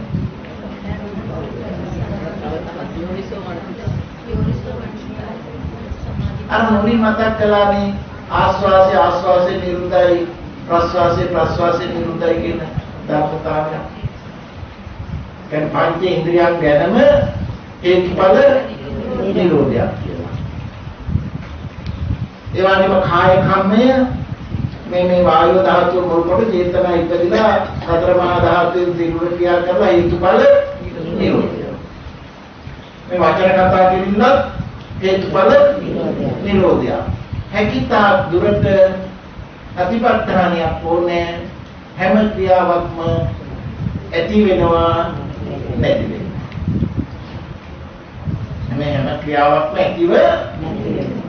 Speaker 1: අර මුලින් මතක් කළානේ ආස්වාසේ නිරුද්ධයි ප්‍රස්වාසේ නිරුද්ධයි කියන ධර්මතාවය. කියන්නේ පංච ඉන්ද්‍රියයන් ගැනම හේතුඵල නිරෝධයක් කියලා. ඒ වගේම කාය කම්මය මේ වායු ධාතුව මුල් කොට චේතනා ඉපදිලා සතර මහා ධාතුන් දිනුන ක්‍රියා කරලා හේතුඵල නිරෝධය. මේ වචන කතා කිරින්නත් හේතුඵල නිරෝධය. හැකිතා දුරට අතිපත්තහණියක් ඕනේ හැම ක්‍රියාවක්ම ඇති වෙනවා නැති වෙනවා. හැම ක්‍රියාවක්ම ඇතිව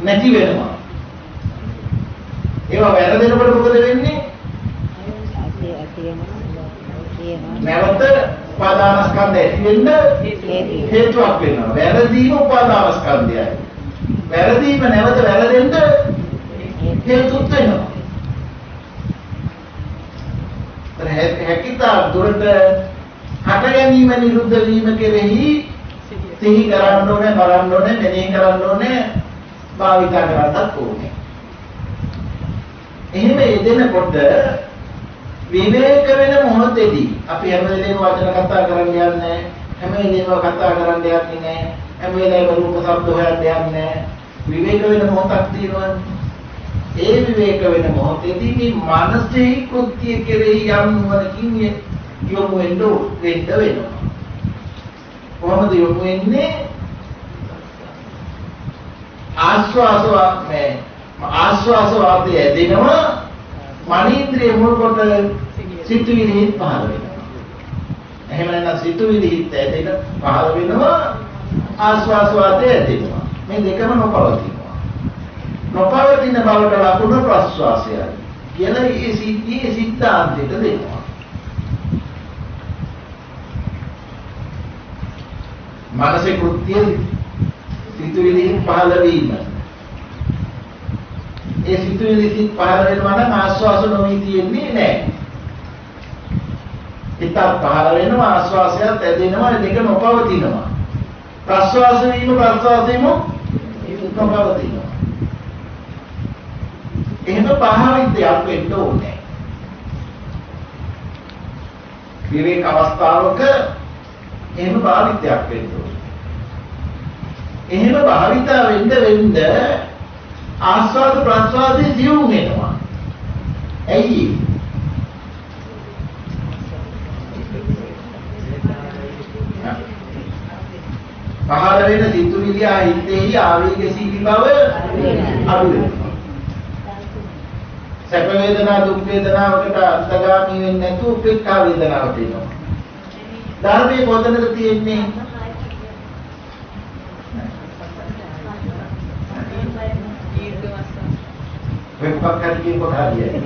Speaker 1: නැති වෙනවා. ඒවා වැරදෙනකොට මොකද වෙන්නේ? නැවත උපාදානස්කන්ධය ඇති වෙන්න හේතුවක් වෙනවා. වැරදීම උපාදානස්කන්ධයයි. වැරදීම නැවත වැරදෙන්න හේතුත් වෙනවා. හැකිතා දුරට හට ගැනීම නිරුද්ධ වීම කෙරෙහි සිහි කරන්න ඕනේ, බලන්න ඕනේ, මෙනෙහි කරන්න ඕනේ, භාවිත කරන්නත් ඕනේ. එහෙම යෙදෙනකොට විවේක වෙන මොහොතේදී අපි හැම වෙලේම වචන කතා කරන්න යන්නේ, හැම වෙලේම කතා කරන්න යන්නේ නැහැ, හැම වෙලේම රූප ශබ්ද හොයන්න යන්නේ නැහැ. විවේක වෙන මොහොතක් තියෙනවනේ. ඒ විවේක වෙන මොහොතේදී මේ මානසික කෘත්‍ය කෙරෙහි යම් නුවණකින් යොමු වෙන්න වෙනවා. කොහොමද යොමු වෙන්නේ? ආස්වාස වාතය ඇදෙනවා මනීන්ද්‍රිය මුල් කොට සිතුවිලි හිත් පහළ වෙනවා. එහෙම නැත්නම් සිතුවිලි හිත් ඇදෙන පහළ වෙනවා ආස්වාස වාතය ඇදෙනවා. මේ දෙකම නොපවතිනවා. නොපවතින බවට ලකුණ ප්‍රස්වාසයයි කියලා ඒ සිද්ධියේ සිද්ධාන්තයට දෙනවා. මානසික කෘත්‍ය සිතුවිලි පහළ වීම. ඒ සිතුවිලි සිත් පහළ වෙනවා නම් ආස්වාස නොවි තියෙන්නේ නැහැ. හිතත් පහළ වෙනවා ආස්වාසයත් ඇදෙනවා දෙක නොපවතිනවා. ප්‍රස්වාස වීම ප්‍රස්වාසෙම නොපවතිනවා. එහෙම පහවිද්‍යාවක් වෙන්න ඕනේ. විවේක අවස්ථාවක එහෙම භාවිතයක් වෙන්න ඕනේ. එහෙම භාවිතා වෙන්න ආස්වාද ප්‍රස්වාදයේ සියුම් වෙනවා. ඇයි? පහළ වෙන සිතුවිලි හිතෙහි ආවේගශීලී බව අඩු වෙනවා. සැප වේදනා දුක් වේදනාවකට අන්තගාමී වෙන්නේ නැතුව උපේක්ඛා වේදනාවට එනවා. ධර්මයේ කොතනද තියෙන්නේ? වෙප්පක්කටි කියන කොට හරියයි.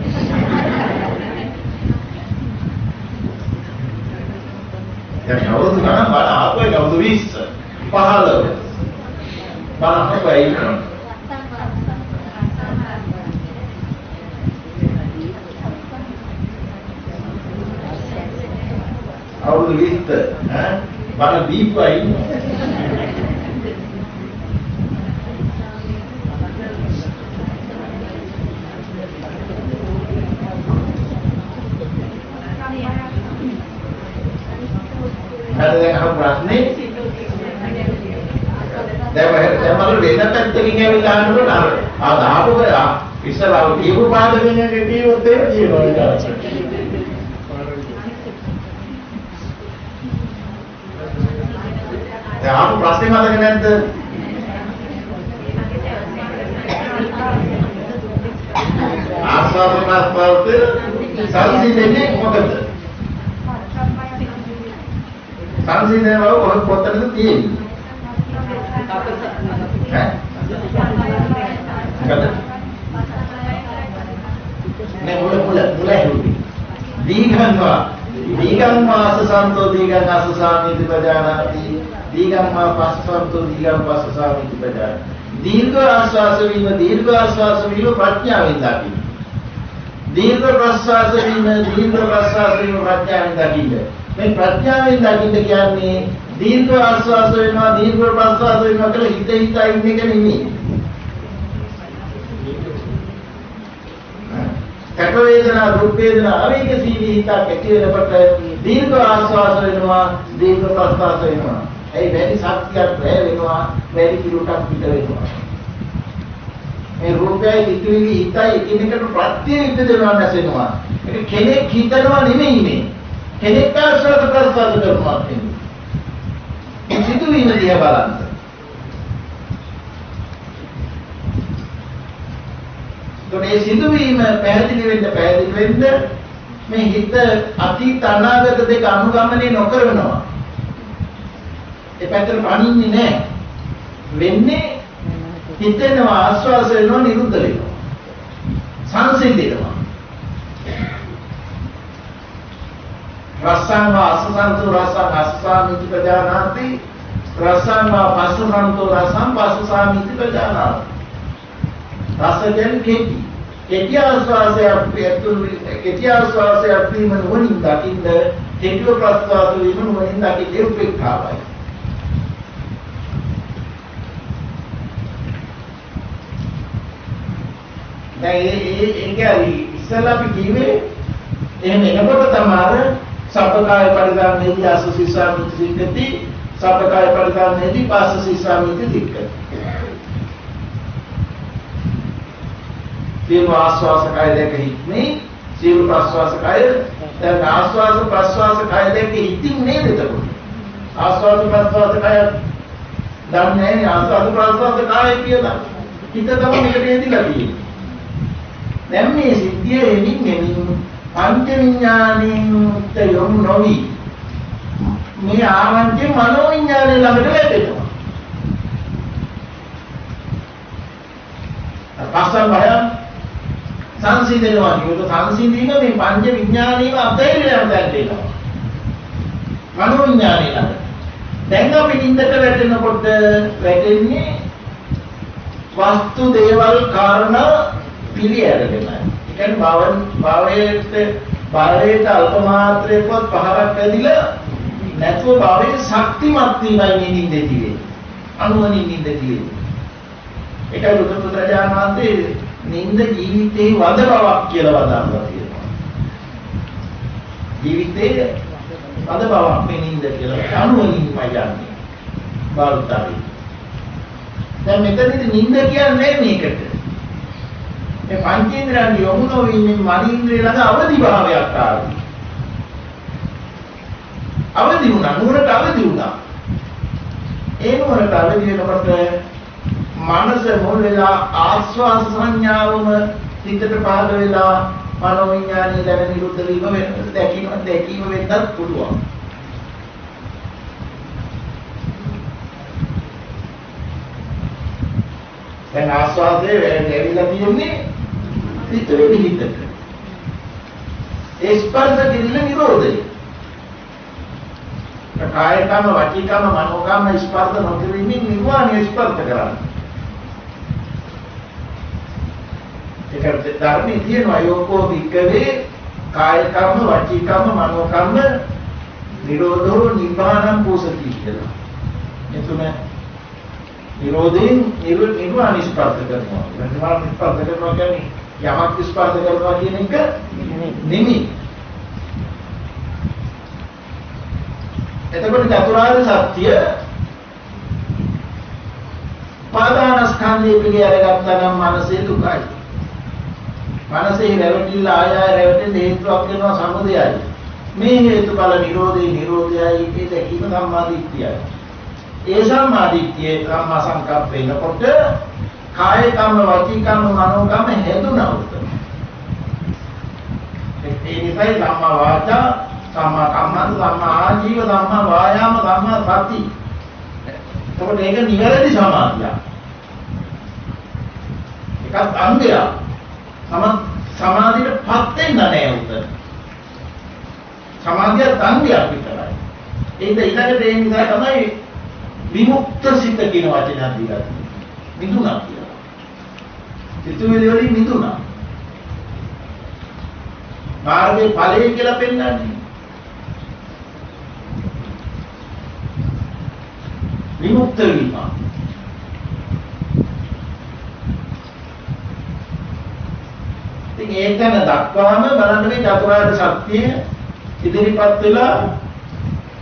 Speaker 1: දැන් අවුරුදු ගණන් බණ ආපුවා අවුරුදු 20 15 බණ ආපුවා ඉන්නවා. අවුරුදු 20 ඈ බණ දීපුවා ඉන්නවා. දැන් අහපු ප්‍රශ්නේ දැන් මම වෙන පැත්තකින් ඇවිල්ලා අහනකොට අර දාපු ඉස්සරහ කියපු පාඩකෙන් කියවොත් ඒක කියනවා. දැන් අහපු ප්‍රශ්නේ මතක නැද්ද? ආස්වාද ප්‍රස්තාවක සංසිඳෙන්නේ මොකද? සංසිඳන බව කොහොමද පොතේ තියෙන්නේ? නේ මුල හෙව්වේ. දීගං මාස සන්තෝ දීගං අසසාමිති පජානාති දීගං මා පස්සන්තෝ දීගං පස්සසාමිති පජානාති. දීර්ඝ ආස්වාස වීම ප්‍රඥාවෙන් දකින්න. දීර්ඝ ප්‍රස්වාස වීම ප්‍රඥාවෙන් දකින්න. මේ ප්‍රඥාවෙන් දකින්න කියන්නේ දීර්ඝ ආස්වාස වෙනවා දීර්ඝ ප්‍රස්වාස වෙනවා කියලා හිත ඉන්න එක නෙමෙයි. කැප වේදනා දුක් වේදනා අවේගසීනී හිතක් ඇති වෙනකොට දීර්ඝ ආස්වාස වෙනවා දීර්ඝ ප්‍රස්වාස වෙනවා. ඒ වැඩි ශක්තියක් වැය වෙනවා වැඩි කිලෝටක් පිට වෙනවා. මේ රූපයයි ඉතිවිලි හිතයි එකිනෙකට ප්‍රත්‍ය විද්දේනවා නැසෙනවා. ඒක කෙනෙක් හිතනවා නෙමෙයි මේ. කෙනෙක් ආශ්‍රද ප්‍රස්වාද කරනවා කියන්නේ. මේ සිදුවීම දිහා බලන්න. ඒ සිදුවීම පැහැදිලි වෙන්න මේ හිත අතීත අනාගත දෙක අනුගමනය නොකරනවා. ඒ පැත්තට පණින්නේ නැහැ. වෙන්නේ හිතෙනවා ආශ්වාස වෙනවා නිරුද්ධ වෙනවා. සංසිඳෙනවා. රසං වාසසන්තෝ රසං අස්සාමිති පජානාති රසං වා පස්සසන්තෝ රසං පස්සසාමිති ප්‍රජානාති. රස කියන්නේ කෙටි ආස්වාසයක් වීම නුවණින් දකින්න කෙටි ප්‍රස්වාස වීම නුවණින් දකින්න උපේක්ෂාවයි. දැන් ඒක ඉස්සලා අපි කිව්වේ එහෙම එනකොට තමයි සබ්බකාය පරිදාමේදී අසුසිසාමිති සික්කති සබ්බකාය පරිදාමේදී පාසසිසාමිති සික්කති. සියලු ආස්වාස කය දෙක හික්මේ සියලු ප්‍රස්වාස කය දැන් ආස්වාස ප්‍රස්වාස කය දෙක හිතින් නේද එතකොට ආස්වාස ප්‍රස්වාස කය දන්නේ නැහැ ආස්වාස ප්‍රස්වාස කය කියලා හිත තමයි මේකට එදිලා තියෙන්නේ. දැන් මේ සිද්ධිය එමින් පංච විඥාණයෙන් යොමු නොවි මේ ආරංචි මනෝ විඥාණය ළඟට වැටෙනවා. පස්සන් බය සංසිඳනවා කියනකොට සංසිඳීම මේ පංච විඥාණයම අතහැරලා යනවා. මනෝ විඥාණය ළඟ. දැන් අපි නින්දට වැටෙනකොට වැටෙන්නේ වස්තු දේවල් කාරණා පිළිඅරගෙන. ඒ කියන්නේ භවයට අල්ප මාත්‍රයකවත් පහරක් ඇදිලා නැතුව භවයේ ශක්තිමත් වීමයි මේ නිින්දේදී වෙන්නේ. අනුමනින් නිින්දේදී වෙන්නේ. ඒකයි බුදුරජාණන් වහන්සේ නිින්ද ජීවිතේ වද බවක් කියලා වදාළා තියෙනවා. ජීවිතේ වද බවක් මේ නිින්ද කියලා අනුමනින්මයි යන්නේ. බාල්තරි. දැන් මෙතනදී නිින්ද කියන්නේ මේකට. මේ පංචේන්ද්‍රයන් යොමු නොවීමෙන් මනීන්ද්‍රය ළඟ අවදි භාවයක් ආවා. අවදි වුණා නුවරට අවදි වුණා. ඒ නුවරට අවදි වෙනකොට මනස මොල් වෙලා ආස්වාද සංඥාවම හිතට පහළ වෙලා මනෝ විඥානය දැන නිරුද්ධ වීම දැකීම වෙන්නත් පුළුවන්. දැන් ආස්වාදයේ ඇවිල්ලා තියෙන්නේ සිතුවිලි හිතට. ඒ ස්පර්ශ කිරිල්ල නිරෝධය. කාය කම වචී කම මනෝ කම ස්පර්ශ නොකිරීමෙන් නිර්වාණය ස්පර්ශ කරන්නේ. ඒකට ධර්මයේ තියෙනවා යෝකෝ වික්කවේ කාය කම වචී කම මනෝ කම නිරෝධෝ නිබ්බානං පෝසති කියලා. එතුම නිරෝධයෙන් නිර්වාණ ස්පර්ශ කරනවා. නිර්වාණ ස්පර්ශ කරනවා කියන්නේ යමක් ස්පර්ශ කරනවා කියන එක නෙමෙයි. එතකොට චතුරාර්ය සත්‍ය පාදානස්කන්ධයේ පිළි අරගත්තා නම් මනසේ දුකයි. මනසේ රැවටිල්ල ආය රැවටෙන්න හේතුවක් වෙනවා සමුදයයි. මේ හේතුඵල නිරෝධයයි ඒ දැකීම සම්මාදිට්ඨියයි. ඒ සම්මාදිට්ඨියේ සම්මා සංකප්ප වෙනකොට කාය කම්ම වචී කම්ම මනෝ කම්ම හැදුනා උතන. ඒ නිසයි සම්මා වාචා සම්මා කම්මන්ත සම්මා ආජීව සම්මා වායාම සම්මා සති. එතකොට ඒක නිවැරදි සමාධිය. ඒකත් අංගය. සමාධියටපත් වෙන්න නෑ උතන. සමාධිය අංගයක් විතරයි. ඒක ඊළඟට ඒ නිසා තමයි විමුක්ත සිත කියන වචනයක් දීලා තියෙන්නේ. මිදුණා කියලා. සිතුවිලි වලින් මිදුණා. මාර්ගයේ ඵලය කියලා පෙන්නන්නේ. විමුක්ත වීම. ඉතින් ඒකන දක්වාම බලන්න මේ චතුරාර්ය සත්‍ය ඉදිරිපත් වෙලා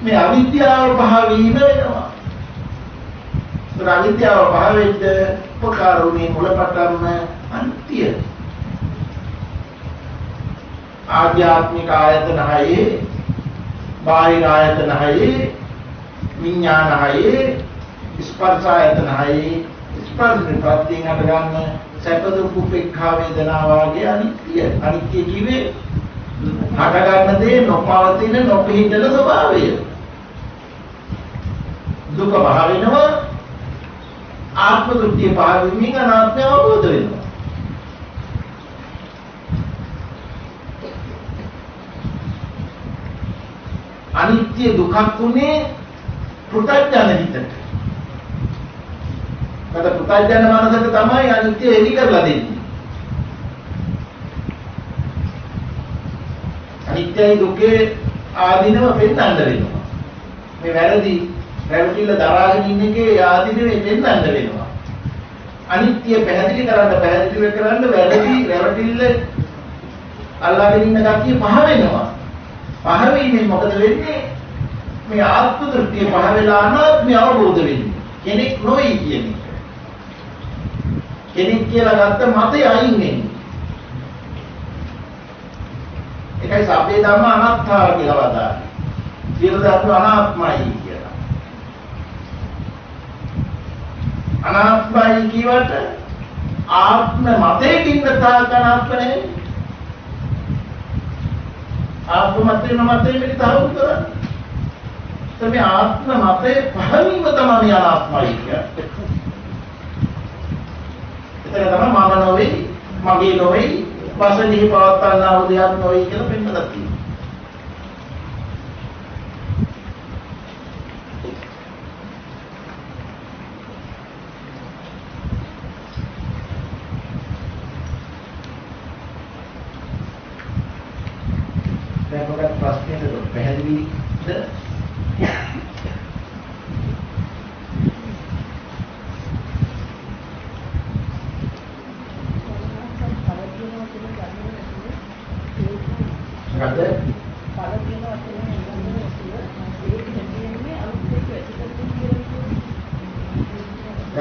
Speaker 1: මේ අවිද්‍යාව පහ වීම වෙනවා. ඒ අවිද්‍යාව පහ වෙද්ද උපකාරුණී මුලපටන්ම අන්තිය. ආධ්‍යාත්මික ආයතන හයේ බාහිර ආයතන හයේ විඥාන හයේ ස්පර්ශ ආයතන හයේ ස්පර්ශ ප්‍රත්‍යයෙන් අප ගන්න සැප දුක් උපේක්ඛා වේදනා වාගේ අනිත්‍ය කිව්වේ හට ගන්න දේ නොපවතින නොපිහිටන ස්වභාවය. දුක පහ වෙනවා ආත්ම දෘෂ්ටිය පහ වෙමින් අනාත්මය අවබෝධ වෙනවා. අනිත්‍ය දුකක් උනේ පුතඥ හිතට. මත පුතඥ මනසට තමයි අනිත්‍ය එලි කරලා දෙන්නේ. අනිත්‍යයි දුකේ ආදීනව පෙන්වන්න වෙනවා. මේ වැරදි රැවටිල්ල දරාගෙන ඉන්න එකේ ආදීනවේ පෙන්වන්න වෙනවා. අනිත්‍ය පැහැදිලි කරන්න වැරදි රැවටිල්ල අල්ලාගෙන ඉන්න කතිය පහ වෙනවා. පහ වීමෙන් මොකද වෙන්නේ? මේ ආත්ම දෘෂ්ටිය පහ වෙලා අනාත්මය අවබෝධ වෙන්නේ. කෙනෙක් නොයි කියන එක. කෙනෙක් කියලා ගත්ත මතය අයින් වෙන්නේ. ඒකයි සබ්බේ ධම්ම අනාත්තා කියලා වදාන්නේ. සියලු ධර්ම අනාත්මයි කියලා. අනාත්මයි කියවට ආත්ම මතයකින් තාක අනාත්ම නෙවෙයි. ආත්ම මතේ මෙතන කරන්නේ. මේ ආත්ම මතේ පහවීම තමයි අනාත්මයි කියන්නේ. එතන තමයි මම නොවේ, මගේ නොවේ, වසනෙහි පවත්වන්නා වූ දෙයක් නොවේ කියලා පෙන්නලා තියෙනවා. දැන් මොකක්ද ප්‍රශ්නේ පැහැදිලිද?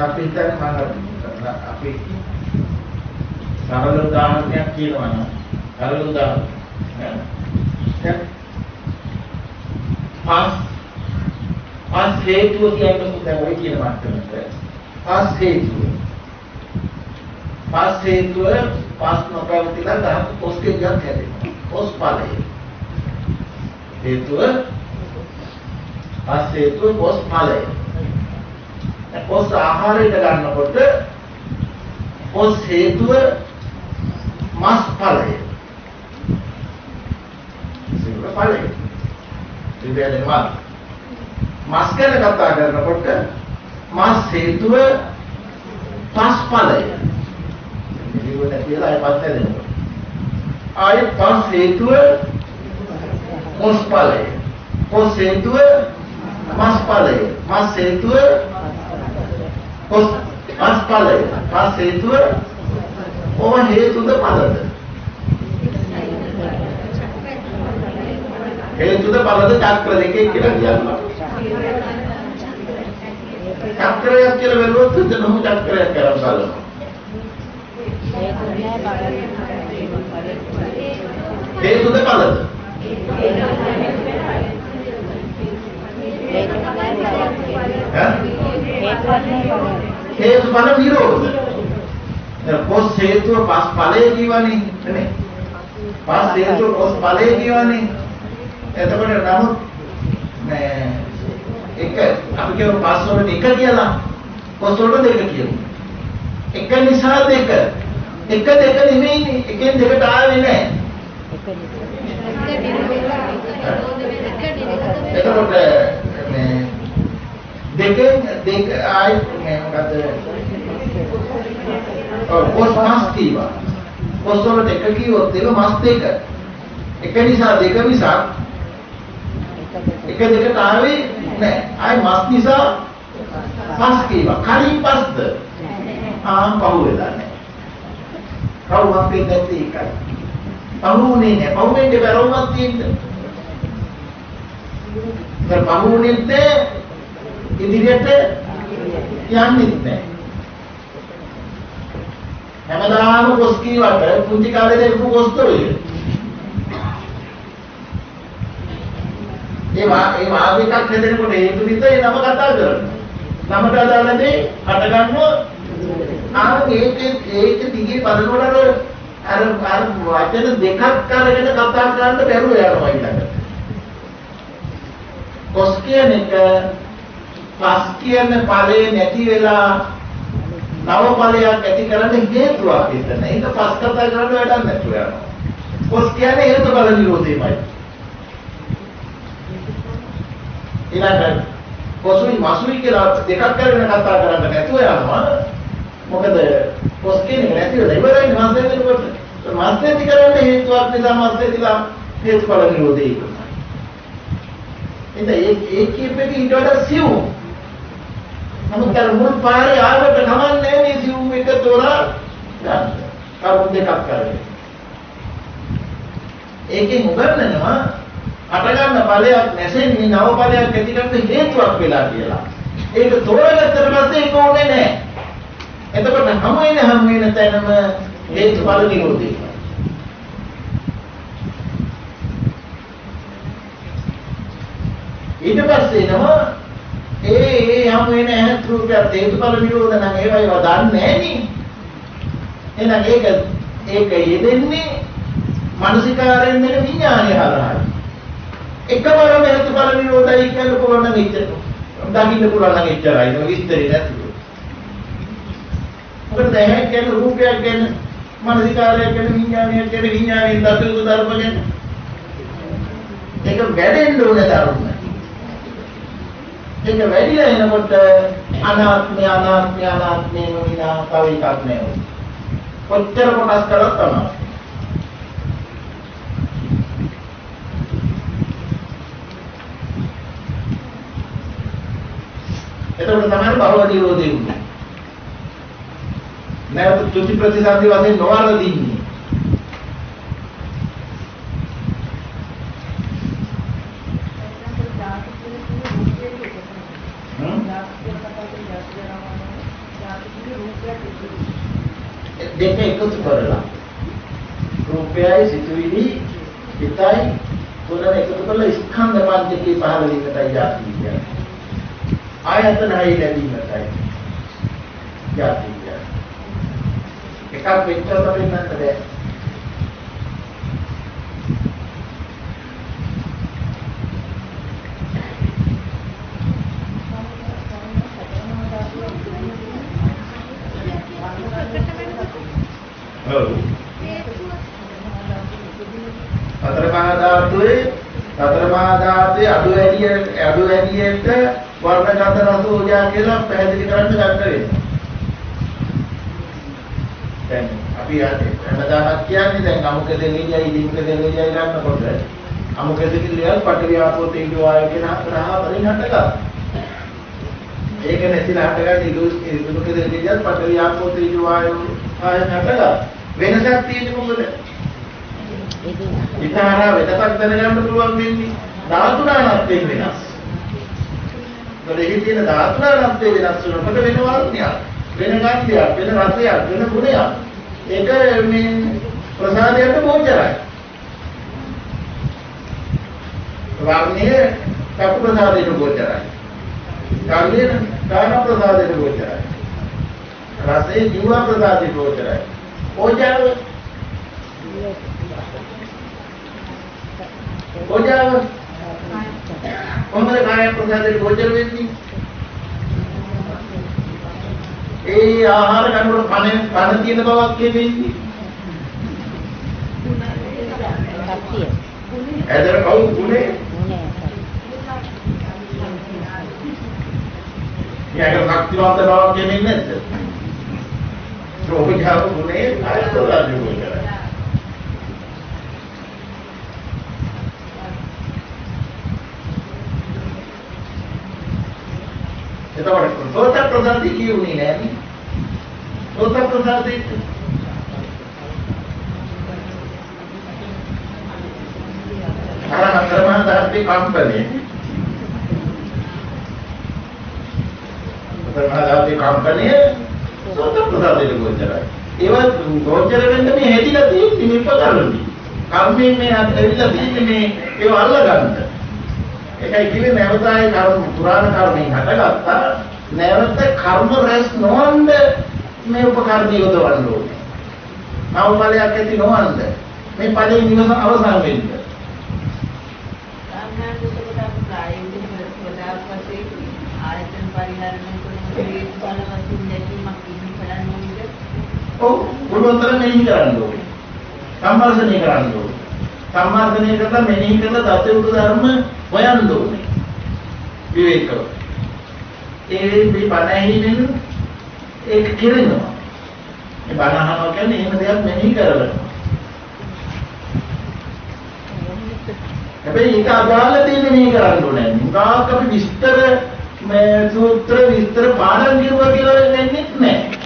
Speaker 1: අපි සරල උදාහරණයක් කියනවා නම් සරල උදාහරණයක් පස් හේතුව කියන්නේ දැන් ඔය කියන මට්ටමට පස් හේතුව පස් නොපවතිලා දහම් පොස්කේ ගියත් හැදෙනවා පොස් ඵලය හේතුව පස් හේතුව පොස් ඵලය පොස් ආහාරයට ගන්නකොට පොස් හේතුව මස් ඵලය සිවුර ඵලය ඉතින් මස් ගැන කතා කරනකොට මස් හේතුව පස් ඵලය. මේක නැතිලා ආයෙ පස් හැදෙනවා. ආයෙ පස් හේතුව කොස් ඵලය. කොස් හේතුව මස් ඵලය. මස් හේතුව කොස් මස් ඵලය. මස් හේතුව ඕව හේතුද ඵලද? හේතුද ඵලද චක්‍ර දෙකේ කියලා කියනවා. චක්‍රයක් කියලා බැලුවොත් දෙනම චක්‍රයක් කරන් බලනවා. හේතුද ඵලද? හේතු ඵල විරෝධ. කොස් හේතුව පස් ඵලයේ කියවනේ නේ. පස් හේතුව කොස් ඵලයේ කියවනේ. එතකොට නමුත් මේ එක අපි කියමු පස් වලට එක කියලා කොස් වලට දෙක කියමු. එක නිසා දෙක. එක දෙක නෙමෙයිනේ. එකෙන් දෙකට ආවේ නැහැ. එතකොට මේ දෙකෙන් දෙක ආයි මේ මොකද? කොස් මස් කීවා. කොස් වලට එක කිව්වොත් ඒක මස් දෙක. එක නිසා දෙක නිසා එක දෙකට ආවේ නැහැ. ආයි මස් නිසා පස් කීවා. කලින් පස්ද? පහුවෙලා නැහැ. කවුරුත් දෙන්නේ ඒකයි. පහුුනේ නැහැ. පහුවෙන්න බැරුමක් තියෙන්න. දැන් පහුුනෙත් ඉදිරියට යන්නෙත් නැහැ. හැමදාම කොස් කීවට පුංචි කාලේ දෙකු කොස්ත වෙයි. ඒ වාග්යයක් හදනකොට හේතු නිසා ඒ නම කතා කරනවා. නමට අදාළදී හට ගන්නවා. ඒක දිගේ බලනකොට අර වචන දෙකක් අරගෙන කතා කරන්න බැරුව යනවා ඊළඟට. කොස් කියන එක පස් කියන ඵලේ නැති වෙලා නව ඵලයක් ඇති කරන්න හේතුවක් විතර. ඒක පස් කතා කරන්න වැඩක් නැතුව යනවා. කොස් කියන්නේ හේතුඵල නිරෝධයමයි. ඊළඟට කොසුයි මසුයි කියලා දෙකක් කරගෙන කතා කරන්න නැතුව යනවා. මොකද කොස් කියන්නේ නැති වෙලා ඉවරයි මස් දෙන්නකොට. මස් දෙති කරන්න හේතුවක් නිසා මස් දෙතිලා හේතුඵල නිරෝධය කරනවා. ඉතින් ඒ කීපෙක ඊට වඩා සියුම්. නමුත් අර මුල් පාරේ ආවට කමන්නේ මේ සිවුම් එක තෝරා ගන්න. කරුණු දෙකක් කරගෙන. ඒකෙන් උගන්වනවා අට ගන්න ඵලයක් නැසෙන්නේ නව ඵලයක් ඇති කරන්න හේතුවක් වෙලා කියලා. ඒක තෝරගත්තට පස්සේ ඒක ඕනේ නැහැ. එතකොට හැම වෙන තැනම හේතුඵල නිරෝධය. ඊට පස්සේ නම ඒ හැම වෙන ඇහත් රූපයක් හේතුඵල නිරෝධ නම් ඒවයිව දන්නේ නැහැ නේ. එහෙනම් ඒක යෙදෙන්නේ මානසිකාරයෙන් වෙන විඥානය හරහායි. එකවරම හේතුඵල නිරෝධයි කියන්න පුළුවන් නම් එච්චර. දකින්න පුළුවන් නම් එච්චරයි. ඒක විස්තරي නැතුව. මොකද දැන් කියන්නේ රූපයක් ගැන මානසිකාරයක් ගැන විඥානයක් ගැන විඥානයෙන් දකින ධර්ම ගැන ඒක වැඩෙන්න ඕනේ ධර්ම. ඒක වැඩිලා එනකොට අනාත්මය විනා තව එකක් නෑ. කොච්චර කොටස් කරත් තමයි. එතකොට තමයි භව නිරෝධය උනේ. නැවත චුති ප්‍රතිසන්දි වශයෙන් නොවරදින්නේ. දෙක එකතු කරලා රූපයයි සිතුවිලි හිතයි තුනම එකතු කරලා ස්කන්ධ පංචකේ පහළ වීමටයි යති කියන්නේ. ආයතන හයි ලැබීමටයි යති කියන්නේ. එකක් වෙච්ච තමයි නේද බෑ. සතර මහා ධාතුවේ අඩු වැඩියට වර්ණ ගන්ධ රස ඕජා කියලා පැහැදිලි කරන්න ගන්න වෙනවා. දැන් අපි හැමදාමත් කියන්නේ දැන් අමුක දෙවියයි ලිංග දෙවියයි ගන්නකොට අමුක දෙවියයි පඨවි ආපෝ තේජෝ ආයෝ කියන හතරහ වලින් හටගන්නවා. ඒක නැතිලා හටගන්නේ ඉදුක දෙවියයි පඨවි ආපෝ තේජෝ ආයෝ හටගන්නවා. වෙනසක් තියෙන්නේ මොකද? විතරා වෙනසක් දැනගන්න පුළුවන් වෙන්නේ ධාතුනානත්යෙන් වෙනස්. ඒකෙදි තියෙන ධාතුනානත්යෙන් වෙනස් වෙනකොට වෙන වර්ණයක්, වෙන ගන්ධයක්, වෙන රසයක්, වෙන ගුණයක්. ඒක මේ ප්‍රසාදයට ගෝචරයි. වර්ණයේ චක්කු ප්‍රසාදයට ගෝචරයි. ගන්ධයේ කාය ප්‍රසාදයට ගෝචරයි. රසයේ ජීව ප්‍රසාදයට ගෝචරයි. ඕජාව කොහොමද කාය ප්‍රසාදයට ගෝචර වෙන්නේ? ඒ ආහාර ගන්නකොට පණ තියෙන බවක් කියන්නේ.
Speaker 3: සත්‍ය.
Speaker 1: ඇදර කවුද ගුණේ? යාක ශක්තිවන්ත බවක් කියන්නේ නැද්ද? රෝගියාව ගුණේ කාය ප්‍රසාදයට ගෝචරයි. එතකොට සෝත ප්‍රසාදේ කියුනේ නෑනේ. සෝත ප්‍රසාදේ අරමතරමා ධාර්මික කම්පණය. අතරමා ධාර්මික කම්පණය සෝත ප්‍රසාදේ ගෝචරයි. ඒවත් ගෝචර වෙන්න මේ හැදිලා තියෙන්නේ මේ පදරන්නේ. කර්මයෙන් මේ ඇවිල්ලා තියෙන්නේ මේ ඒව අල්ල ගන්න. ඒකයි කිව්වේ නැවතයි කර්ම පුරාණ කර්මයෙන් හටගත්තා නැවත කර්ම රැස් නොවන්න මේ උපකරණ යොදවන්න ඕනේ. නව ඵලයක් ඇති නොවන්න මේ ඵලයේ නිවස අවසන් වෙන්න.
Speaker 2: සාමාන්‍යයෙන් අපි ප්‍රායෝගික ප්‍රදාපතේ ආයතන පරිහරණය කරනකොට ඒ බලවත්ින් දැකීමක් ඉන්නේ බලන්න ඕනේ.
Speaker 1: ඔව් බුදුන්තර මෙහි කරන්න ඕනේ. සම්මාර්ෂණය කරන්න ඕනේ. සම්මාර්ෂණය කරලා මෙහි කරලා දසයුතු ධර්ම හොයන්න ඕනේ. විවේකව. ඒ මේ බණ ඇහිගෙන ඒක කෙරෙනවා. මේ බණ අහනවා කියන්නේ එහෙම දෙයක් මෙහි කරනවා. හැබැයි ඒක අදාළ දෙන්නේ මෙහි කරන්න ඕනේ. මුගාක් අපි විස්තර මේ සූත්‍ර විස්තර පාඩම් කරුවා කියලා වෙන්නේ නැහැ.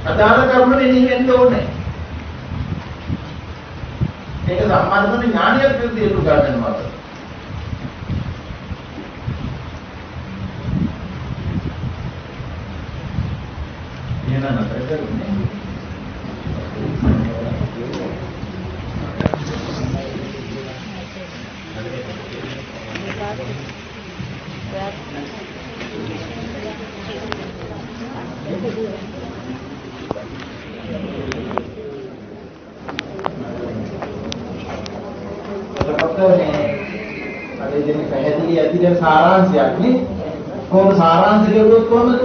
Speaker 1: අදාළ කරුණ මෙහි වෙන්න ඕනේ. ඒක සම්මානසන ඥානයක් විදියට උගන්වනවා. එන නතර කරුනේ. අද ඉතින් පැහැදිලි ඇතිද සාරාංශයක් නේ කොහොමද සාරාංශ කියුවොත් කොහොමද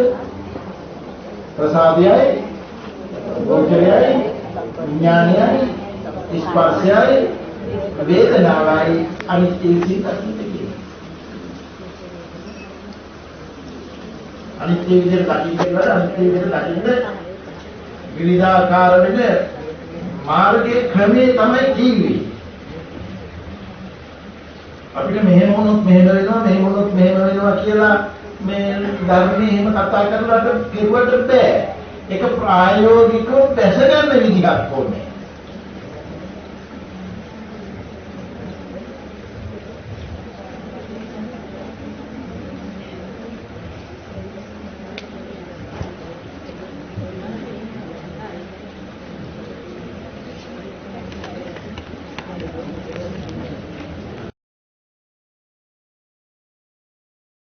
Speaker 1: ප්‍රසාදයයි ගෝචරයයි විඥානයයි ස්පර්ශයයි වේදනාවයි අනිත්‍ය සිතයි අනිත්‍ය විදිහට දකින්නකොට අනිත්‍ය විදිහට දකින්න විවිධාකාර වෙන මාර්ගයේ ක්‍රමේ තමයි ජීවේ අපිට මෙහෙම වුණොත් මෙහෙම වෙනවා මෙහෙම වුණොත් මෙහෙම වෙනවා කියලා මේ ධර්මයේ එහෙම කතා කරලා කෙරුවට බෑ. ඒක ප්‍රායෝගිකව දැස ගන්න විදිහක් ඕනේ.